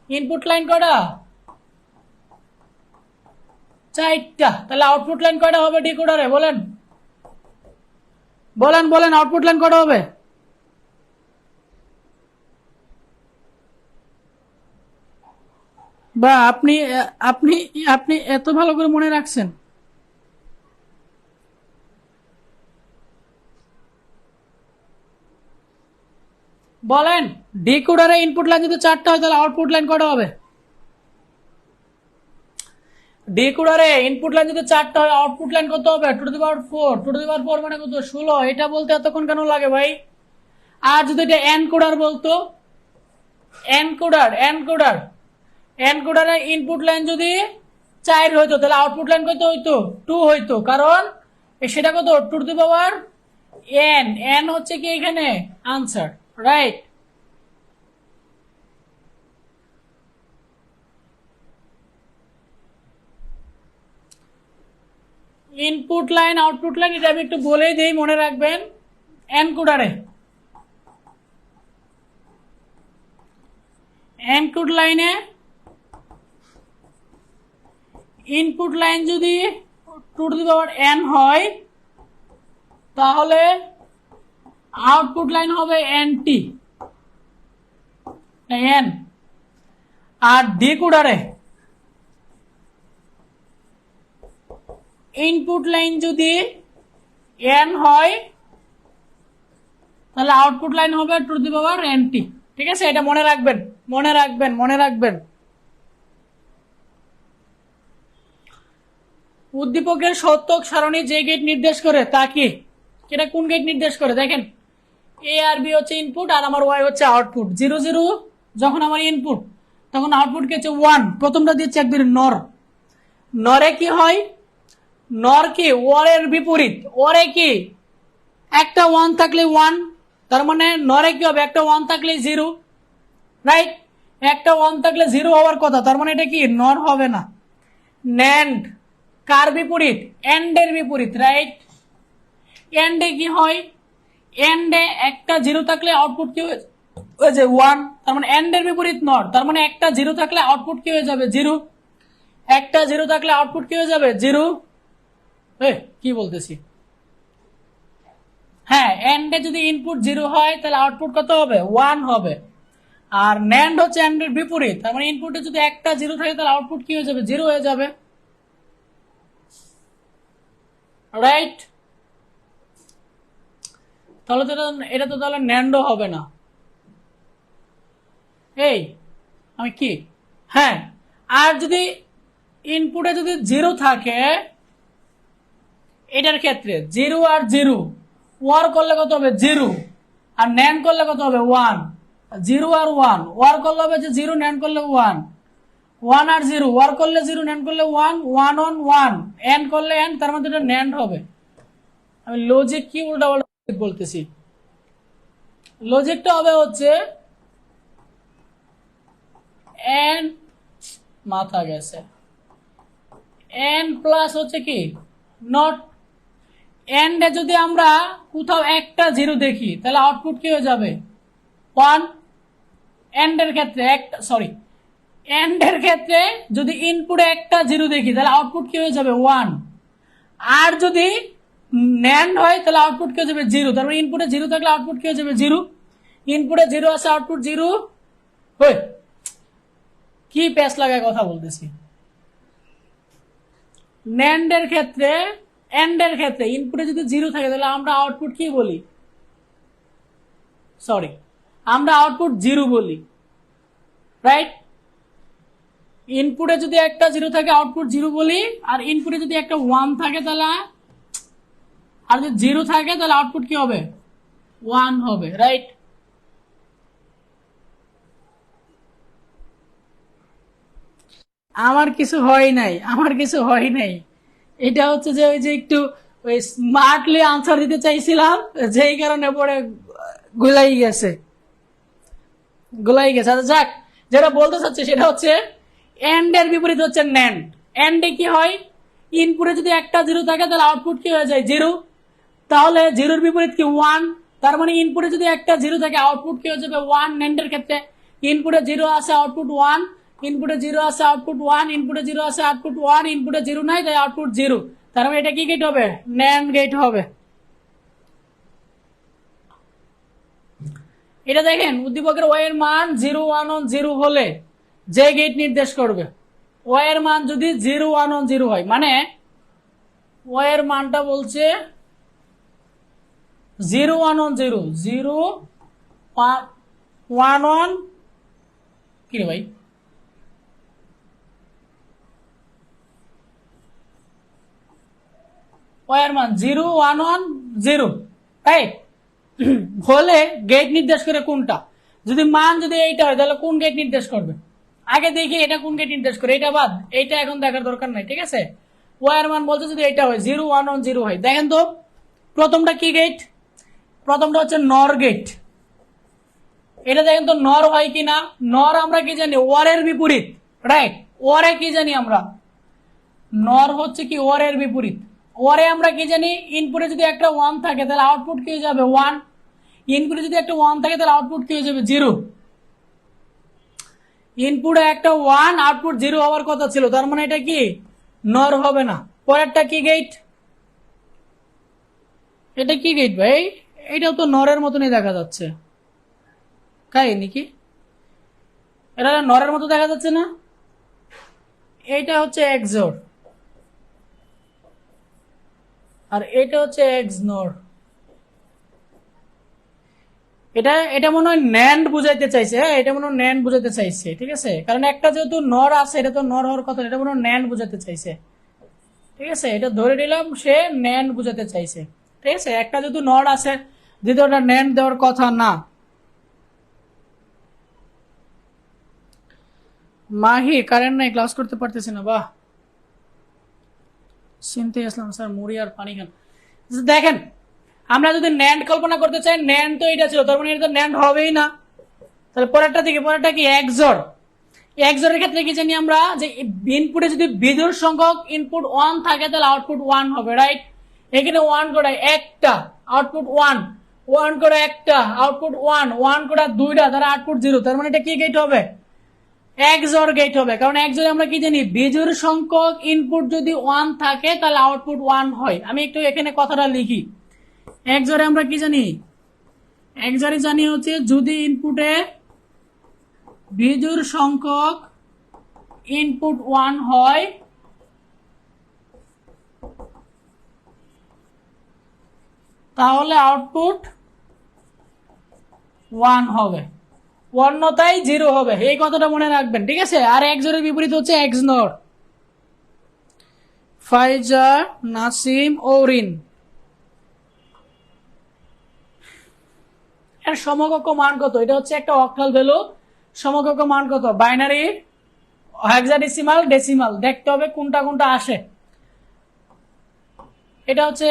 ইনপুট লাইন কয়টা? 4টা। তাহলে আউটপুট লাইন কয়টা হবে ডিকোডারে? বলেন বলেন বলেন, আউটপুট লাইন কয়টা হবে? বা আপনি আপনি আপনি এত ভালো করে মনে রাখছেন। বলেন, ডিকোডারে ইনপুট লাইন যদি 4টা হয় তাহলে আউটপুট লাইন কয়টা হবে? ডিকোডারে ইনপুট লাইন যদি 4টা হয় আউটপুট লাইন কত হবে? 2^4। 2^4 মানে কত? 16। এটা বলতে এতক্ষণ কেন লাগে ভাই? আর যদি এটা এনকোডার বলতো, এনকোডার, এনকোডার, এনকোডারে ইনপুট লাইন যদি 4 হইতো তাহলে আউটপুট লাইন কত হইতো? 2 হইতো। কারণ সেটা কত? 2^n। এন হচ্ছে কি এখানে answer, right? Input line, output line, এটা আমি একটু বলেই দিই, মনে রাখবেন। এনকোডারে এনকোড লাইনে ইনপুট লাইন যদি 2^n হয় তাহলে আউটপুট লাইন হবে এনটি, এন। আর ডিকোডারে ইনপুট লাইন যদি এন হয় তাহলে আউটপুট লাইন হবে n(nt)। ঠিক আছে, এটা মনে রাখবেন, মনে রাখবেন, মনে রাখবেন। উদ্দীপকের সত্যক সারণী যে গেট নির্দেশ করে তা কি? এটা কোন গেট নির্দেশ করে? দেখেন, এ আর বি হচ্ছে ইনপুট আর আমার ওয়াই হচ্ছে আউটপুট। 0 0 যখন আমার ইনপুট, তখন আউটপুট কি হচ্ছে 1। প্রথমটা দিয়ে চেক দিন নর, নরে কি হয়, নর কি ওয়ারের বিপরীত, ওরে কি একটা 1 থাকলে 1, তার মানে নরে কি হবে একটা 1 থাকলে 0, রাইট? একটা 1 থাকলে 0 হওয়ার কথা, তার মানে এটা কি নর হবে না। ন্যান্ড কার বিপরীত, এন্ডের বিপরীত, রাইট? এন্ডে কি হয়, এন্ডে একটা 0 থাকলে আউটপুট কি হয়ে যে 1, তার মানে এন্ডের বিপরীত নর, তার মানে একটা 0 থাকলে আউটপুট কি হয়ে যাবে 0, একটা 0 থাকলে আউটপুট কি হয়ে যাবে 0। কি বলতেছি, হ্যাঁ এন্ডে যদি ইনপুট 0 হয় তাহলে আউটপুট কত হবে 1 হবে। আর ন্যান্ড হচ্ছে এন্ডের বিপরীত, তার মানে ইনপুটে যদি একটা 0 থাকে তাহলে আউটপুট কি হয়ে যাবে 0 হয়ে যাবে, রাইট? তাহলে তো এটা তো তাহলে ন্যান্ডও হবে না। এই আমি কি, হ্যাঁ আর যদি ইনপুটে যদি 0 থাকে, এটার ক্ষেত্রে 0 আর 0 ওয়ার করলে কত হবে 0, আর ন্যান করলে কত হবে 1, 0 আর 1 ওয়ার করলে হবে যে 0, ন্যান করলে 1, 1 আর 0 ওয়ার করলে 0, ন্যান করলে 1, 1 অন 1 এন করলে এন, তার মধ্যে এটা ন্যান্ড হবে। আমি লজিক কি উল্টা পাল্টা বলতেছি, লজিকটা হবে হচ্ছে এন, মাথা গেছে, এন প্লাস হচ্ছে কি নট। এন্ডে যদি আমরা কোথাও একটা 0 দেখি তাহলে আউটপুট কি হয়ে যাবে 1। এন্ডের ক্ষেত্রে একটা, সরি এন্ডের ক্ষেত্রে যদি ইনপুটে একটা 0 দেখি তাহলে আউটপুট কি হয়ে যাবে 1। আর যদি ন্যান্ড হয় তাহলে আউটপুট কি হয়ে যাবে 0, তার মানে ইনপুটে 0 থাকলে আউটপুট কি হয়ে যাবে 0, ইনপুটে 0 আছে আউটপুট 0। কি প্যাচ লাগায় কথা বলতেছি। ন্যান্ডের ক্ষেত্রে, এন্ডের ক্ষেত্রে ইনপুটে যদি 0 থাকে তাহলে আমরা আউটপুট কি বলি, সরি আমরা আউটপুট 0 বলি, রাইট? ইনপুটে যদি একটা 0 থাকে আউটপুট 0 বলি, আর ইনপুটে যদি একটা 1 থাকে তাহলে, আর যদি 0 থাকে তাহলে আউটপুট কি হবে 1 হবে, রাইট? আমার কিছু হয় নাই, আমার কিছু হয় নাই, এটা হচ্ছে যে ওই যে একটু ওই স্মার্টলি আনসার দিতে চাইছিলাম, যেই কারণে পরে গুলাই গেছে, গুলাই গেছে। আচ্ছা যাক, যেটা বলতে চাচ্ছে সেটা হচ্ছে এন্ড এর বিপরীত হচ্ছে ন্যান্ড। এন্ডে কি হয়, ইনপুটে যদি একটা 0 থাকে তাহলে আউটপুট কি হয়ে যায় 0, তাহলে 0-র বিপরীত কি 1, তার মানে ইনপুটে যদি একটা 0 থাকে আউটপুট কি হয়ে যাবে 1। ন্যান্ডের ক্ষেত্রে ইনপুটে 0 আছে আউটপুট 1, ইনপুটে 0 আছে আউটপুট 1, ইনপুটে 0 আছে আউটপুট 1, ইনপুটে 0 নাই তাই আউটপুট 0, তার মানে এটা কি গেট হবে ন্যান্ড গেট হবে। এটা দেখেন উদ্দীপকের ওয়াই এর মান 0 1 on 0 হলে যে গেট নির্দেশ করবে, ওয়াই এর মান যদি 0 1 on 0 হয়, মানে ওয়াই এর মানটা বলছে 0 1 on 0, 0 1 on কি রে ভাই, ওয়াই এর মান 0 1 on 0, রাইট? হলে গেট নির্দেশ করে কোনটা, যদি মান যদি এইটা হয় তাহলে কোন গেট নির্দেশ করবে, আগে দেখি এটা কোন গেট নির্দেশ করে, এটা বাদ, এইটা এখন দেখার দরকার নাই, ঠিক আছে? ওয়াই এর মান বলছে যদি এটা হয় 0 1 on 0 হয়, দেখেন তো প্রথমটা কি গেট, প্রথমটা হচ্ছে নর গেট, এটা দেখেন তো নর হয় কিনা। নর আমরা কি জানি ওয়ারের বিপরীত, রাইট? ওয়ারে কি জানি আমরা, নর হচ্ছে কি ওয়ারের বিপরীত। ওয়ারে আমরা কি জানি, ইনপুটে যদি একটা 1 থাকে তাহলে আউটপুট কি হয়ে যাবে 1, ইনপুটে যদি একটা 1 থাকে তাহলে আউটপুট কি হয়ে যাবে 0, ইনপুটে একটা 1 আউটপুট 0 হওয়ার কথা ছিল, তার মানে এটা কি নর হবে না। পরেরটা কি গেট, এটা কি গেট ভাই, এটাও তো নরের মতনই দেখা যাচ্ছে, কাহিনী কি, এটা নরের মতো দেখা যাচ্ছে না, এইটা হচ্ছে এক্সোর আর এটা হচ্ছে এক্স নর। এটা এটা মনে হয় ন্যান্ড বুঝাইতে চাইছে, হ্যাঁ এটা মনে হয় ন্যান্ড বুঝাইতে চাইছে, ঠিক আছে? কারণ একটা যেহেতু নর আছে, এটা তো নর হওয়ার কথা, এটা মনে হয় ন্যান্ড বুঝাতে চাইছে, ঠিক আছে? এটা ধরে নিলাম সে ন্যান্ড বুঝাতে চাইছে, ঠিক আছে? একটা যেহেতু নর আছে, দ্বিতীয়টা ন্যান্ড দেওয়ার কথা না। মাহি কারেন্ট নাই, ক্লাস করতে পারতেছি না। বাহ, চিনতে আসলাম স্যার, মুড়ি আর পানি খান। দেখেন, আমরা যদি ন্যান্ড কল্পনা করতে চাই, ন্যান্ড তো এটা ছিল, তার মানে এটা তো ন্যান্ড হবেই না। তাহলে পরেরটা থেকে, পরেরটা কি এক্সর। এক্সরের ক্ষেত্রে কি জানি আমরা, যে ইনপুটে যদি বিজোড় সংখ্যক ইনপুট 1 থাকে তাহলে আউটপুট 1 হবে, রাইট। এখানে 1 করে একটা, আউটপুট 1, 1 করে একটা, আউটপুট 1, 1 করে দুইটা, তাহলে আউটপুট 0। তার মানে এটা কি গেট হবে? এক্সর গেট হবে। কারণ এক্সরে আমরা কি জানি, বিজোড় সংখ্যক ইনপুট যদি 1 থাকে তাহলে আউটপুট 1 হয়। আমি একটু এখানে কথাটা লিখি। এক্সরে আমরা কি জানি, এক্সরে জানি হচ্ছে যদি ইনপুটে বিজোড় সংখ্যক ইনপুট 1 হয় তাহলে আউটপুট 1 হবে, অন্যথায় 0 হবে। এই কথাটা মনে রাখবেন, ঠিক আছে। আর এক্সরের বিপরীত হচ্ছে এক্সনর। ফাইজা, নাসিম, ওরিন এর সমকক্ষ মান কত? এটা হচ্ছে একটা অক্টাল ভ্যালু। সমকক্ষ মান কত? বাইনারি, হেক্সাডেসিমাল, ডেসিমাল, দেখতে হবে কোনটা কোনটা আসে। এটা হচ্ছে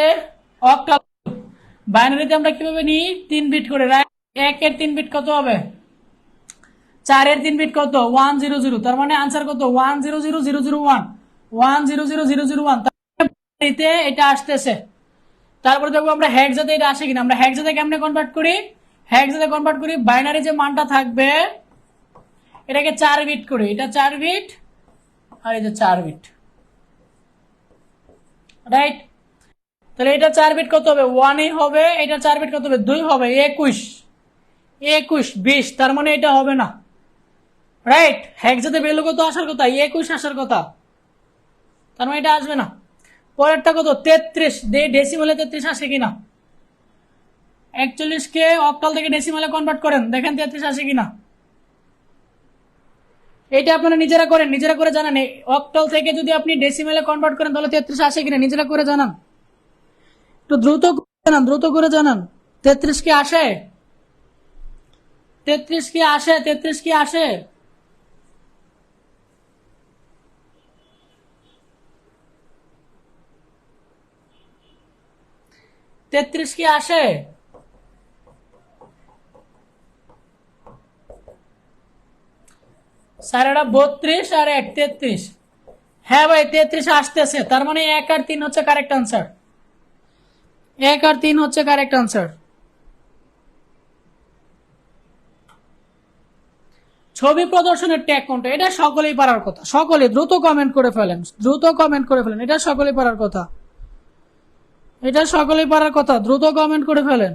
অক্টাল। বাইনারিতে আমরা কিভাবে নিই, 3 বিট করে। 1 এর 3 বিট কত হবে? 4 এর 3 বিট কত? 100। তার মানে আনসার কত? 100001, 100001। এটা আসতেছে। তারপরে দেখবো আমরা হেক্সাতে এটা আসে কিনা। আমরা হেক্সাতে কেমনে কনভার্ট করি? হেক্সাতে কনভার্ট করি, বাইনারি যে মানটা থাকবে এটাকে 4 বিট করি। এটা 4 বিট আর এটা 4 বিট, রাইট। তাহলে এটা 4 বিট কত হবে? 1 হবে। এটা 4 বিট কত হবে? 2 হবে। 21, 20। তার মানে এটা হবে না, রাইট। হেক্সাতে ভ্যালু কত আসার কথা? 21 আসার কথা, তার মানে এটা আসবে না। পরেরটা কত? 33। ডেসিমালে 33 আসে কিনা। 41 কে অক্টাল থেকে ডেসিমালে কনভার্ট করেন, দেখেন 33 আসে কিনা। এটা আপনারা নিজেরা করেন, নিজেরা করে জানান। অক্টাল থেকে যদি আপনি ডেসিমালে কনভার্ট করেন তাহলে 33 আসে কিনা, নিজেরা করে জানান। একটু দ্রুত জানান, দ্রুত করে জানান। 33 কি আসে? 33 কি আসে? 33 কি আসে? তেত্রিশ কি আসে? স্যার এটা 32 আর 1 33। হ্যাঁ ভাই, 33 আসতেছে। তার মানে 1 আর 3 হচ্ছে কারেক্ট আনসার। 1 আর 3 হচ্ছে কারেক্ট আনসার। ছবি প্রদর্শনের ট্যাগ কোনটা? এটা সকলেই পারার কথা। সকলে দ্রুত কমেন্ট করে ফেলেন, দ্রুত কমেন্ট করে ফেলেন। এটা সকলেই পারার কথা, এটা সকলেই পারার কথা। দ্রুত কমেন্ট করে ফেলেন।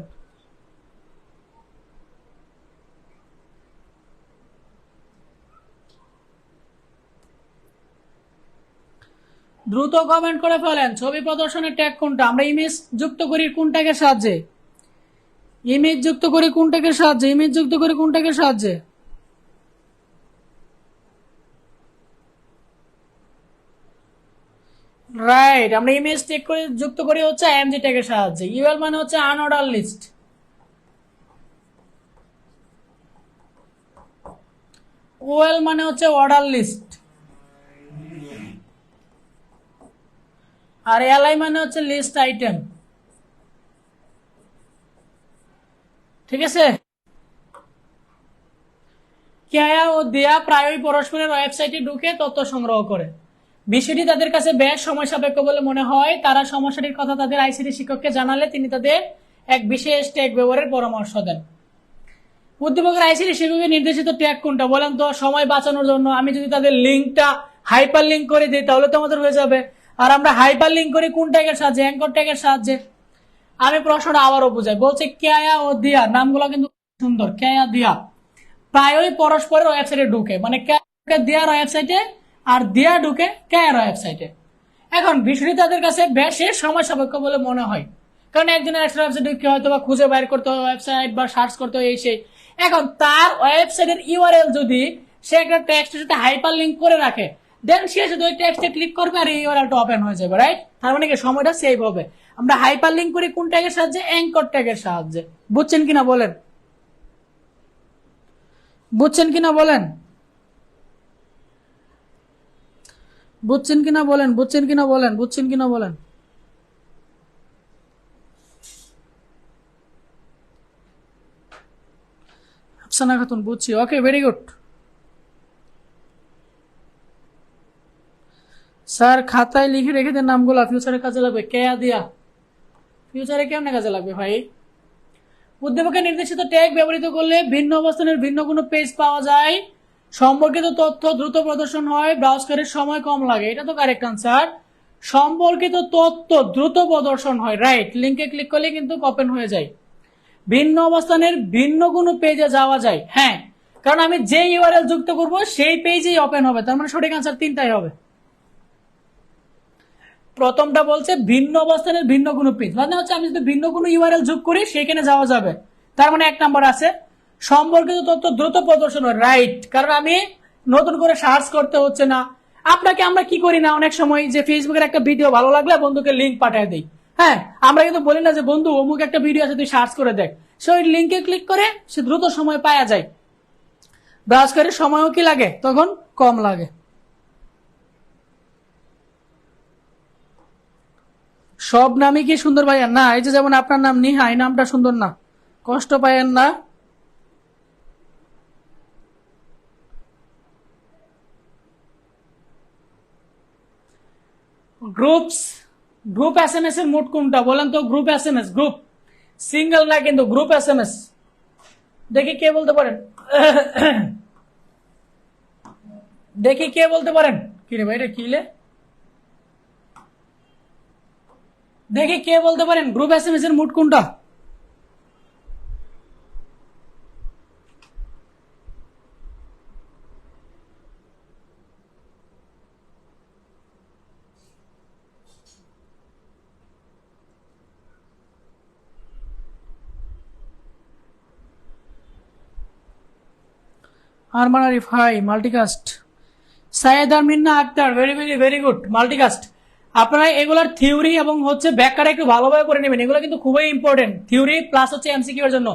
দ্রুত কমেন্ট করে ফেলেন। ছবি প্রদর্শনের ট্যাগ কোনটা? আমরা ইমেজ যুক্ত করি কোন ট্যাগের সাহায্যে? ইমেজ যুক্ত করি কোন ট্যাগের সাহায্যে? ইমেজ যুক্ত করি কোন ট্যাগের সাহায্যে? রাইট, আমরা ইমেজ ট্যাগ করে যুক্ত করি হচ্ছে আইএমজি ট্যাগের সাহায্যে। ইউএল মানে হচ্ছে আনঅর্ডার লিস্ট, ওএল মানে হচ্ছে অর্ডার লিস্ট, আর এলআই মানে হচ্ছে লিস্ট আইটেম। ঠিক আছে। কেয়া ও দেয়া প্রায়ই পরস্পরের ওয়েবসাইটে ঢুকে তথ্য সংগ্রহ করে। বিষয়টি তাদের কাছে বেশ সময় সাপেক্ষ বলে মনে হয়। তারা সমস্যাটির কথা তাদের আইসিটি শিক্ষককে জানালে তিনি তাদের এক বিশেষ ট্যাগ ব্যবহারের পরামর্শ দেন। উদ্দীপকের আইসিটি শিক্ষকের নির্দেশিত ট্যাগ কোনটা বলেন তো? সময় বাঁচানোর জন্য আমি যদি তাদের লিঙ্কটা হাইপার লিঙ্ক করে দিই তাহলে তো আমাদের হয়ে যাবে। আর আমরা হাইপার লিঙ্ক করি কোন ট্যাগের সাহায্যে? অ্যাঙ্কর ট্যাগের সাহায্যে। আমি প্রশ্নটা আবারও বুঝাই। বলছে কেয়া ও দিয়া, নামগুলো কিন্তু সুন্দর। কেয়া দিয়া প্রায়ই পরস্পরের ওয়েবসাইটে ঢুকে, মানে দেয়ার ওয়েবসাইটে আর দেয়া ঢুকে কেয়ার ওয়েবসাইটে। এখন বিষয়টি তাদের কাছে বেশ সময় সাপেক্ষ বলে মনে হয়, কারণ একজনের একটা ওয়েবসাইটে ঢুকে হয়তো বা খুঁজে বাইর করতে হয় ওয়েবসাইট বা সার্চ করতে হয় এই সেই। এখন তার ওয়েবসাইটের ইউআরএল যদি সে একটা টেক্সটের সাথে হাইপার লিঙ্ক করে রাখে, দেন সে শুধু ওই টেক্সটে ক্লিক করবে আর ইউআরএলটা ওপেন হয়ে যাবে, রাইট। তার মানে কি সময়টা সেভ হবে। আমরা হাইপার লিঙ্ক করি কোন ট্যাগের সাহায্যে? অ্যাঙ্কর ট্যাগের সাহায্যে। বুঝছেন কিনা বলেন, বুঝছেন কিনা বলেন। বুঝছেন কিনা বলেন, বুঝছেন কিনা বলেন, বুঝছেন কিনা বলেন। আফসানা খাতুন বুঝছি, ওকে, ভেরি গুড। স্যার খাতায় লিখে রেখে দেন নামগুলো, ফিউচারে কাজে লাগবে। কেয়া দিয়া ফিউচারে কেমনে কাজে লাগবে ভাই? উদ্দীপকের নির্দেশিত ট্যাগ ব্যবহৃত করলে ভিন্ন অবস্থানের ভিন্ন কোনো পেজ পাওয়া যায়, সম্পর্কিত তথ্য দ্রুত প্রদর্শন হয়, ব্রাউজারের সময় কম লাগে। এটা তো কারেক্ট আনসার। সম্পর্কিত তথ্য দ্রুত প্রদর্শন হয়, রাইট। লিঙ্কে ক্লিক করলে কিন্তু ওপেন হয়ে যায়। ভিন্ন অবস্থানের ভিন্ন কোনো পেজে যাওয়া যায়, হ্যাঁ, কারণ আমি যে ইউআরএল যুক্ত করব সেই পেজেই ওপেন হবে, তার মানে সঠিক আনসার তিনটাই হবে। প্রথমটা বলছে ভিন্ন অবস্থানের ভিন্ন কোনো পেজ, মানে হচ্ছে আমি যদি ভিন্ন কোনো ইউআরএল যোগ করি সেখানে যাওয়া যাবে, তার মানে এক নাম্বার আছে। সম্পর্কিত তথ্য দ্রুত প্রদর্শন হয়, রাইট, কারণ আমি নতুন করে সার্চ করতে হচ্ছে না। আপনাকে আমরা কি করি না অনেক সময়, যে ফেসবুকের একটা ভিডিও ভালো লাগলে বন্ধুকে লিঙ্ক পাঠিয়ে দিই, হ্যাঁ, আমরা কিন্তু বলি না যে বন্ধু অমুক একটা ভিডিও আছে তুই সার্চ করে দেখ, সে ওই লিঙ্কে ক্লিক করে সে দ্রুত সময় পাওয়া যায়, ব্রাউজারের সময়ও কি লাগে তখন কম লাগে। সব নামই কি সুন্দর পাইয়েন না? এই যে যেমন আপনার নাম নিহা, এই নামটা সুন্দর না, কষ্ট পাইয়েন না। গ্রুপ এসএমএস এর মোড কোনটা বলেন তো? গ্রুপ এসএমএস, গ্রুপ, সিঙ্গেল না কিন্তু, গ্রুপ এসএমএস। দেখি কে বলতে পারেন, দেখি কে বলতে পারেন। কি রে ভাই, এটা কিলে, দেখি কে বলতে পারেন গ্রুপ এসএমএস এর মোড কোনটা? Arman Arif, hi, multicast. Sayed Minna Akter, very very very good, multicast. আপনারা এগুলার থিওরি এবং হচ্ছে ব্যাখ্যাটা একটু ভালোভাবে করে নেবেন, এগুলো কিন্তু খুবই ইম্পর্টেন্ট। থিওরি প্লাস হচ্ছে এমসিকিউ এর জন্য।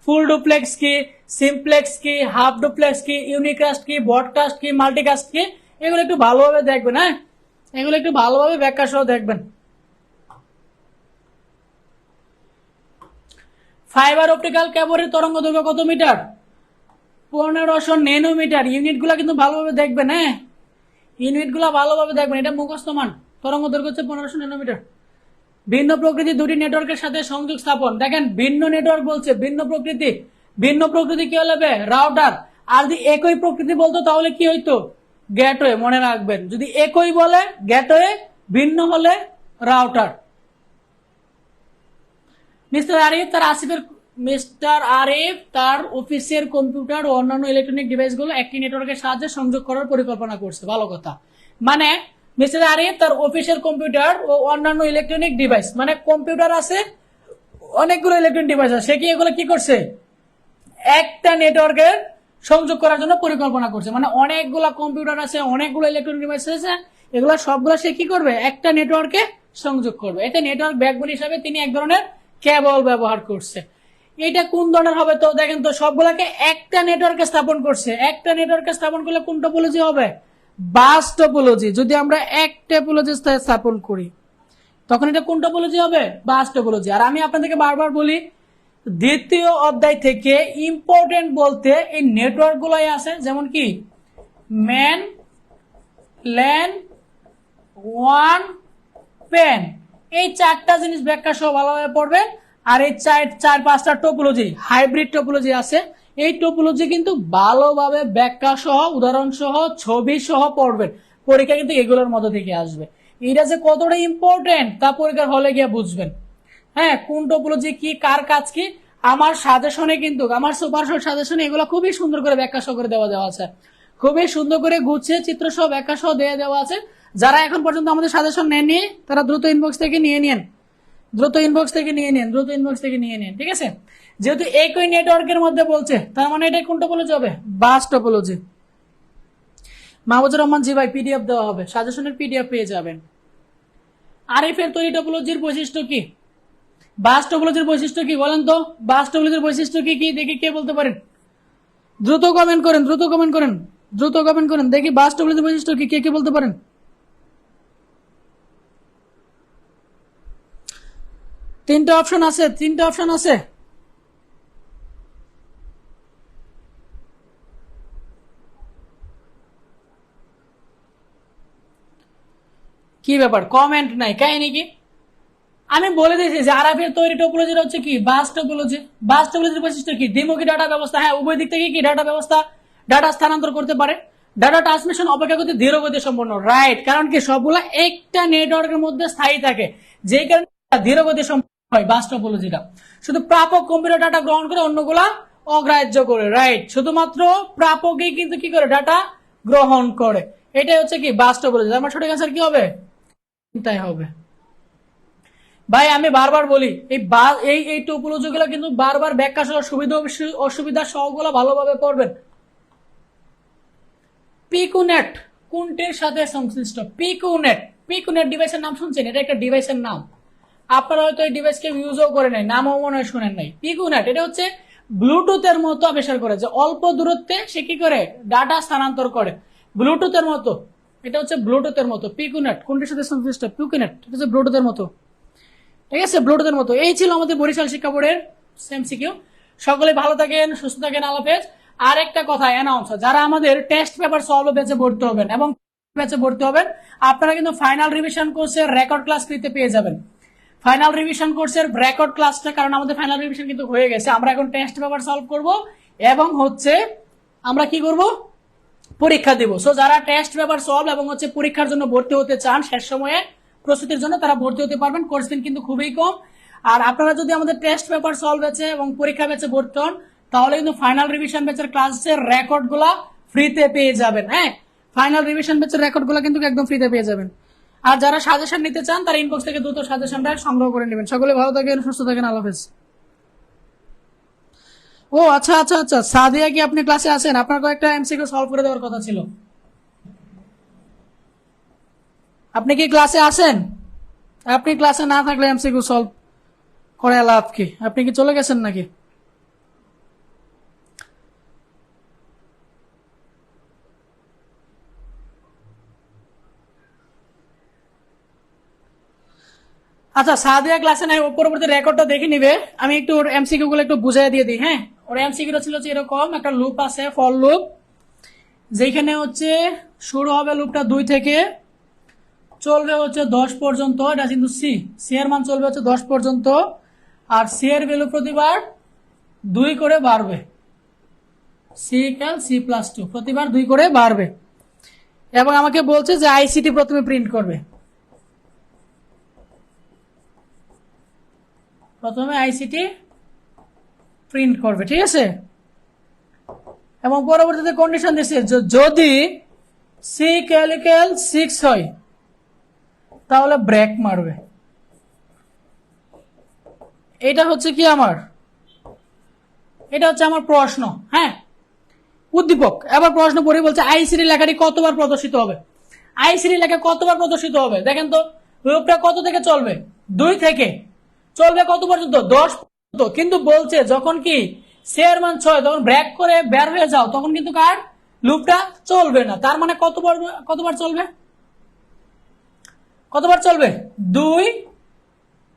ফুল ডুপ্লেক্স কি, সিমপ্লেক্স কি, হাফ ডুপ্লেক্স কি, ইউনিকাস্ট কি, ব্রডকাস্ট কি, মাল্টিকাস্ট কি, এগুলো একটু ভালোভাবে দেখবেন, হ্যাঁ, এগুলো একটু ভালোভাবে ব্যাখ্যা সহ দেখবেন। ফাইবার অপটিক্যাল কেবলের তরঙ্গ দৈর্ঘ্য কত মিটার? 1500 ন্যানোমিটার। ইউনিট গুলা কিন্তু ভালোভাবে দেখবেন, হ্যাঁ, ইউনিট গুলা ভালোভাবে দেখবেন, এটা মুখস্থ মান। তরঙ্গ দৈর্ঘ্য হচ্ছে 1500 ন্যানোমিটার। ভিন্ন প্রকৃতি দুটি নেটওয়ার্কের সাথে সংযোগ স্থাপন, দেখেন ভিন্ন নেটওয়ার্ক বলছে, ভিন্ন প্রকৃতি, ভিন্ন প্রকৃতি কি হলে রাউটার। আর যদি একই প্রকৃতি বলতো তাহলে কি হইতো? গেটওয়ে। মনে রাখবেন, যদি একই বলে গেটওয়ে, ভিন্ন হলে রাউটার। মিস্টার আরিফ তার অফিসের কম্পিউটার ও অন্যান্য ইলেকট্রনিক ডিভাইসগুলো একটি নেটওয়ার্কের সাহায্যে সংযোগ করার পরিকল্পনা করছে, ভালো কথা। মানে মিস্টার আরিফ তার অফিসের কম্পিউটার ও অন্যান্য ইলেকট্রনিক ডিভাইস, মানে কম্পিউটার আছে, অনেকগুলো ইলেকট্রনিক ডিভাইস আছে, সে কি এগুলো কি করছে? একটা নেটওয়ার্কের সংযোগ করার জন্য পরিকল্পনা করছে। মানে অনেকগুলো কম্পিউটার আছে, অনেকগুলো ইলেকট্রনিক ডিভাইস আছে, এগুলো সবগুলো সে কি করবে? একটা নেটওয়ার্কে সংযোগ করবে। এতে নেটওয়ার্ক ব্যাকবোন হিসাবে তিনি এক ধরনের কেবল ব্যবহার করছে। এটা কোন ধরনের হবে? তো দেখেন তো, সবগুলাকে একটা নেটওয়ার্কে স্থাপন করছে। একটা নেটওয়ার্কে স্থাপন করলে কোন টপোলজি হবে? Bus topology. যদি আমরা এক টপোলজি স্থাপন করি তখন এটা কোন টপোলজি হবে? Bus topology. আর আমি আপনাদেরকে বারবার বলি, দ্বিতীয় অধ্যায় থেকে ইম্পর্টেন্ট বলতে এই নেটওয়ার্ক গুলাই আছে, যেমন কি ম্যান, ল্যান, ওয়ান, পেন, এই চারটা জিনিস ব্যাখ্যা সহ ভালোভাবে পড়বেন। আর এই চার পাঁচটা টোপোলজি, হাইব্রিড টোপোলজি আছে, এই টোপোলজি কিন্তু ভালোভাবে ব্যাখ্যা সহ, উদাহরণ সহ, ছবি সহ পড়বেন। পরীক্ষা কিন্তু এগুলোর মধ্যে থেকে আসবে। এটা যে কতটা ইম্পর্টেন্ট তা পরীক্ষার হলে গিয়ে বুঝবেন। হ্যাঁ, কোন টোপোলজি কি, কার কাজ কি, আমার সাজেশনে কিন্তু, আমার সুপার শর্ট সাজেশনে এগুলো খুবই সুন্দর করে ব্যাখ্যা সহ করে দেওয়া আছে, খুবই সুন্দর করে গুছিয়ে চিত্র সহ ব্যাখ্যা সহ দিয়ে দেওয়া আছে। যারা এখন পর্যন্ত আমাদের সাজেশন নেননি তারা দ্রুত ইনবক্স থেকে নিয়ে নিন, দ্রুত ইনবক্স থেকে নিয়ে নিন, দ্রুত ইনবক্স থেকে নিয়ে নিন, ঠিক আছে? যেহেতু একই নেটওয়ার্কের মধ্যে বলছে, তার মানে এটা কোন টপোলজি হবে? Bus topology. মাহবুবুর রহমান, জি ভাই, পিডিএফ দেওয়া হবে, সাজেশনের পিডিএফ পেয়ে যাবেন। আরিফের তৈরি টপোলজির বৈশিষ্ট্য কি? বাস টপোলজির বৈশিষ্ট্য কি বলেন তো? বাস টপোলজির বৈশিষ্ট্য কি কি দেখি কে বলতে পারেন? দ্রুত কমেন্ট করেন, দ্রুত কমেন্ট করেন, দ্রুত কমেন্ট করেন, দেখি বাস টপোলজির বৈশিষ্ট্য কি, কে কে বলতে পারেন? তিনটা অপশন আছে, তিনটা অপশন আছে। কি ব্যাপার, কমেন্ট নাই, কাহিনী কি? আমি বলে দিয়েছি যে আরএফ তৈরি টোপোলজিটা হচ্ছে কি, বাস টোপোলজি। বাস টোপোলজির বৈশিষ্ট্য কি? দ্বিমুখী ডাটা ব্যবস্থা। হ্যাঁ, উভয় দিক থেকে কি ডাটা ব্যবস্থা, ডাটা স্থানান্তর করতে পারে। ডাটা ট্রান্সমিশন অপেক্ষাকৃত ধীর গতি সম্পন্ন, রাইট। কারণ কি, সবগুলা একটা নেটওয়ার্কের মধ্যে স্থায়ী থাকে, যেই কারণে ধীর গতি সম্পন্ন হয় বাস টোপোলজিটা। শুধু প্রাপক কম্পিউটার ডাটা গ্রহণ করে, অন্যগুলা অগ্রাহ্য করে, রাইট। শুধুমাত্র প্রাপকই কিন্তু কি করে, ডাটা গ্রহণ করে। এটাই হচ্ছে কি বাস টোপোলজি। আমার সঠিক আনসার কি হবে? তাই হবে। ভাই আমি বারবার বলি, এই টোপোলজি গুলো কিন্তু বারবার ব্যাখ্যা সহ সুবিধা অসুবিধা সহগুলো ভালোভাবে পড়বেন। পিকুনেট কোনটির সাথে সংশ্লিষ্ট? পিকুনেট, পিকুনেট ডিভাইসের নাম শুনছেন? এটা একটা ডিভাইসের নাম, আপনারা হয়তো এই ডিভাইসকে ইউজও করে নাই, নামও মনে হয় শুনেন নাই। পিকুনেট এটা হচ্ছে ব্লুটুথের মতো আবিষ্কার করে, যে অল্প দূরত্বে সে কি করে, ডাটা স্থানান্তর করে, ব্লুটুথের মতো। এটা হচ্ছে ব্লুটুথের মতো। পিকুনেট কোনটির সাথে সংশ্লিষ্ট? পিকুনেট এটা হচ্ছে ব্লুটুথের মতো, ঠিক আছে, ব্লুটুথের মতো। এই ছিল আমাদের বরিশাল শিক্ষা বোর্ডের এমসিকিউ। সকলে ভালো থাকেন, সুস্থ থাকেন, আল্লাহ হাফেজ। আর একটা কথা অ্যানাউন্স, যারা আমাদের টেস্ট পেপার সলভ ব্যাচে ভর্তি হবেন এবং ব্যাচে ভর্তি হবেন, আপনারা কিন্তু ফাইনাল রিভিশন কোর্সের রেকর্ড ক্লাস ফ্রিতে পেয়ে যাবেন। ফাইনাল রিভিশন কোর্সের রেকর্ড ক্লাসটা, কারণ আমাদের ফাইনাল রিভিশন কিন্তু হয়ে গেছে, আমরা এখন টেস্ট পেপার সলভ করব এবং হচ্ছে আমরা কি করব, পরীক্ষা দিব। সো যারা টেস্ট পেপার সলভ এবং হচ্ছে পরীক্ষার জন্য ভর্তি হতে চান শেষ সময়ে প্রস্তুতির জন্য, তারা ভর্তি হতে পারবেন। কোর্স ফি কিন্তু খুবই কম। আর আপনারা যদি আমাদের টেস্ট পেপার সলভ ব্যাচে এবং পরীক্ষা ব্যাচে ভর্তি হন, তাহলে কিন্তু ফাইনাল রিভিশন ব্যাচের ক্লাসের রেকর্ড গুলা ফ্রিতে পেয়ে যাবেন। হ্যাঁ, ফাইনাল রিভিশন ব্যাচের রেকর্ড গুলা কিন্তু একদম ফ্রিতে পেয়ে যাবেন। আর যারা সাজেশন নিতে চান, তারা ইনবক্স থেকে দ্রুত সাজেশনটা সংগ্রহ করে নেবেন। সকলে ভালো থাকেন, সুস্থ থাকেন, আল্লাহ হাফেজ। ও আচ্ছা আচ্ছা আচ্ছা, সাদিয়া কি আপনি ক্লাসে আছেন? আপনার কয়েকটা এমসিকিউ সলভ করে দেওয়ার কথা ছিল। আপনি কি ক্লাসে আছেন? আপনি ক্লাসে না থাকলে এমসিকিউ সলভ করে লাভ কি? আপনি কি চলে গেছেন নাকি? আচ্ছা, সাদিয়া ক্লাসে নাই, পরবর্তী রেকর্ডটা দেখে নিবে। আমি একটু ওর এমসিকিউ গুলো একটু বুঝাই দিয়ে দিই। হ্যাঁ, ওর এমসিকিউটা ছিল এরকম, একটা লুপ আছে, ফর লুপ, যেখানে হচ্ছে শুরু হবে লুপটা 2 থেকে, চলবে হচ্ছে 10 পর্যন্ত। এটা কিন্তু সি, সি এর মান চলবে হচ্ছে 10 পর্যন্ত, আর সি এর ভ্যালু প্রতিবার 2 করে বাড়বে। সি ইকুয়াল সি প্লাস 2, প্রতিবার 2 করে বাড়বে। এবং আমাকে বলছে যে আইসিটি প্রথমে প্রিন্ট করবে, প্রথমে আইসিটি প্রিন্ট করবে, ঠিক আছে। এবং পরবর্তীতে কন্ডিশন দিচ্ছে, যদি সি ক্যালিক্যাল 6 হয় তাহলে ব্রেক মারবে। এটা হচ্ছে কি আমার, এটা হচ্ছে আমার প্রশ্ন। হ্যাঁ, উদ্দীপক। এবার প্রশ্ন পড়ে বলছে আইসিটি লেখাটি কতবার প্রদর্শিত হবে। আইসিটি লেখা কতবার প্রদর্শিত হবে, দেখেন তো। লুপটা কত থেকে চলবে? 2 থেকে চলবে কত পর্যন্ত? 10 পর্যন্ত। কিন্তু বলছে যখন কি শেয়ার মান 6, তখন ব্রেক করে বের হয়ে যাও, তখন কিন্তু কার লুপটা চলবে না। তার মানে কতবার চলবে? কতবার চলবে? 2,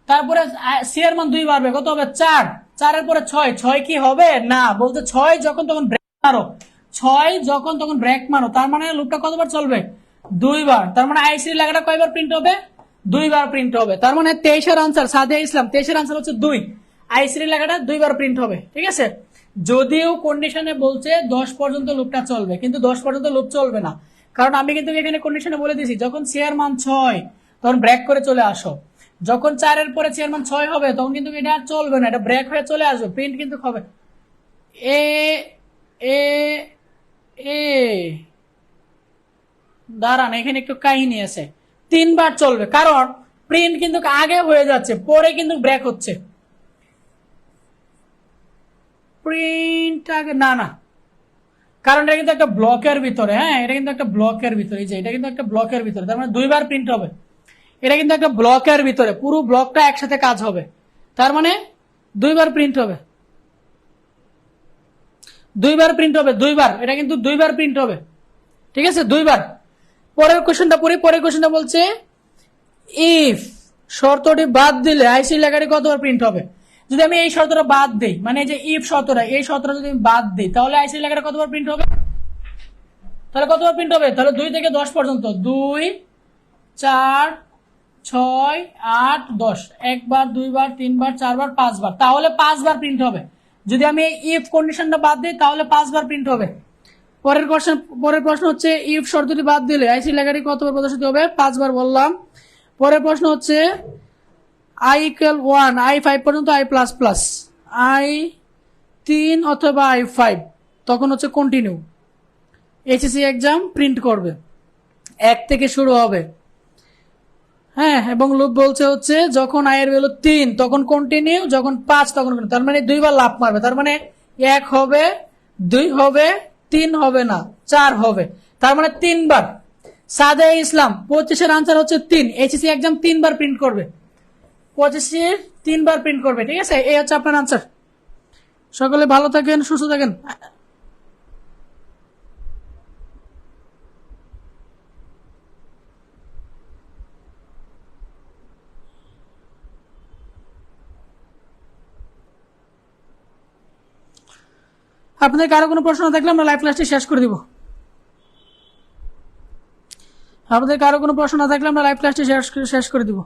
তারপরে শেয়ার মান 2 বাড়বে, কত হবে? 4, 4 এর পরে 6, 6 কি হবে না, বলতে 6 যখন তখন ব্রেক মারো, 6 যখন তখন ব্রেক মারো, তার মানে লুপটা কতবার চলবে? 2 বার। তার মানে আইসিটি লেখাটা কয়বার প্রিন্ট হবে? 2 বার প্রিন্ট হবে। তার মানে 23 এর আনসার, সাদিয়া ইসলাম 23 এর আনসার হচ্ছে 2। আইসিটি লেখাটা 2 বার প্রিন্ট হবে, ঠিক আছে। যদিও কন্ডিশনে বলছে 10 পর্যন্ত লুপটা চলবে, কিন্তু 10 পর্যন্ত লুপ চলবে না, কারণ আমি কিন্তু এখানে কন্ডিশনে বলে দিয়েছি যখন শেয়ার মান 6 তখন ব্রেক করে চলে আসো। যখন 4 এর পরে শেয়ার মান 6 হবে তখন কিন্তু এটা আর চলবে না, এটা ব্রেক হয়ে চলে আসবে, প্রিন্ট কিন্তু হবে। এ এ এ দাঁড়ান, এখানে একটু কাহিনী আছে। 3 বার চলবে, কারণ প্রিন্ট কিন্তু আগে হয়ে যাচ্ছে, পরে কিন্তু ব্রেক হচ্ছে। প্রিন্ট আগে না না, কারণ এটা কিন্তু একটা ব্লকের ভিতরে। হ্যাঁ, এটা কিন্তু একটা ব্লকের ভিতরে, এই যে এটা কিন্তু একটা ব্লকের ভিতরে, তার মানে 2 বার প্রিন্ট হবে। এটা কিন্তু একটা ব্লকের ভিতরে, পুরো ব্লকটা একসাথে কাজ হবে, তার মানে 2 বার প্রিন্ট হবে। 2 বার প্রিন্ট হবে, 2 বার, এটা কিন্তু 2 বার প্রিন্ট হবে, ঠিক আছে, 2 বার। পরের কোশ্চেনটা পড়ি। পরের কোশ্চেনটা বলছে ইফ শর্তটি বাদ দিলে আইসি লেখাটি কতবার প্রিন্ট হবে? যদি আমি এই শর্তটা বাদ দিই, মানে যে ইফ শর্তটা, এই শর্তটা যদি আমি বাদ দিই, তাহলে আইসি লেখাটা কতবার প্রিন্ট হবে? তাহলে কতবার প্রিন্ট হবে? তাহলে 2 থেকে 10 পর্যন্ত, 2 4 6 8 10, একবার, দুইবার, তিনবার, চারবার, 5 বার, তাহলে 5 বার প্রিন্ট হবে। যদি আমি এই ইফ কন্ডিশনটা বাদ দিই তাহলে 5 বার প্রিন্ট হবে। পরের প্রশ্ন হচ্ছে ইফ শর্তটি বাদ দিলে আইসি লেখাটি কতবার প্রদর্শিত হবে? 5 বার বললাম। পরের প্রশ্ন হচ্ছে i ইকুয়াল 1, i 5 পর্যন্ত, i প্লাস প্লাস, i 3 অথবা i 5, তখন হচ্ছে কন্টিনিউ। এইচএসসি এক্সাম প্রিন্ট করবে, 1 থেকে শুরু হবে। হ্যাঁ, এবং লুপ বলছে হচ্ছে যখন i এর ভ্যালু 3 তখন কন্টিনিউ, যখন 5 তখন কন্টিনিউ। তার মানে 2 বার লাফ মারবে, তার মানে 1 হবে, 2 হবে, 3 হবে না, 4 হবে, তার মানে 3 বার। সাদে ইসলাম 25 এর আনসার হচ্ছে 3। এইচএসসি এক্সাম 3 বার প্রিন্ট করবে, 25 এর 3 বার প্রিন্ট করবে। ঠিক আছে, এই হচ্ছে আপনার আনসার। সকলে ভালো থাকেন, সুস্থ থাকেন। আপনাদের কারো কোনো প্রশ্ন থাকলে আমরা লাইভ ক্লাসটি শেষ করে দিব। আপনাদের কারো কোনো প্রশ্ন না থাকলে আমরা লাইভ ক্লাসটি শেষ করে দিব।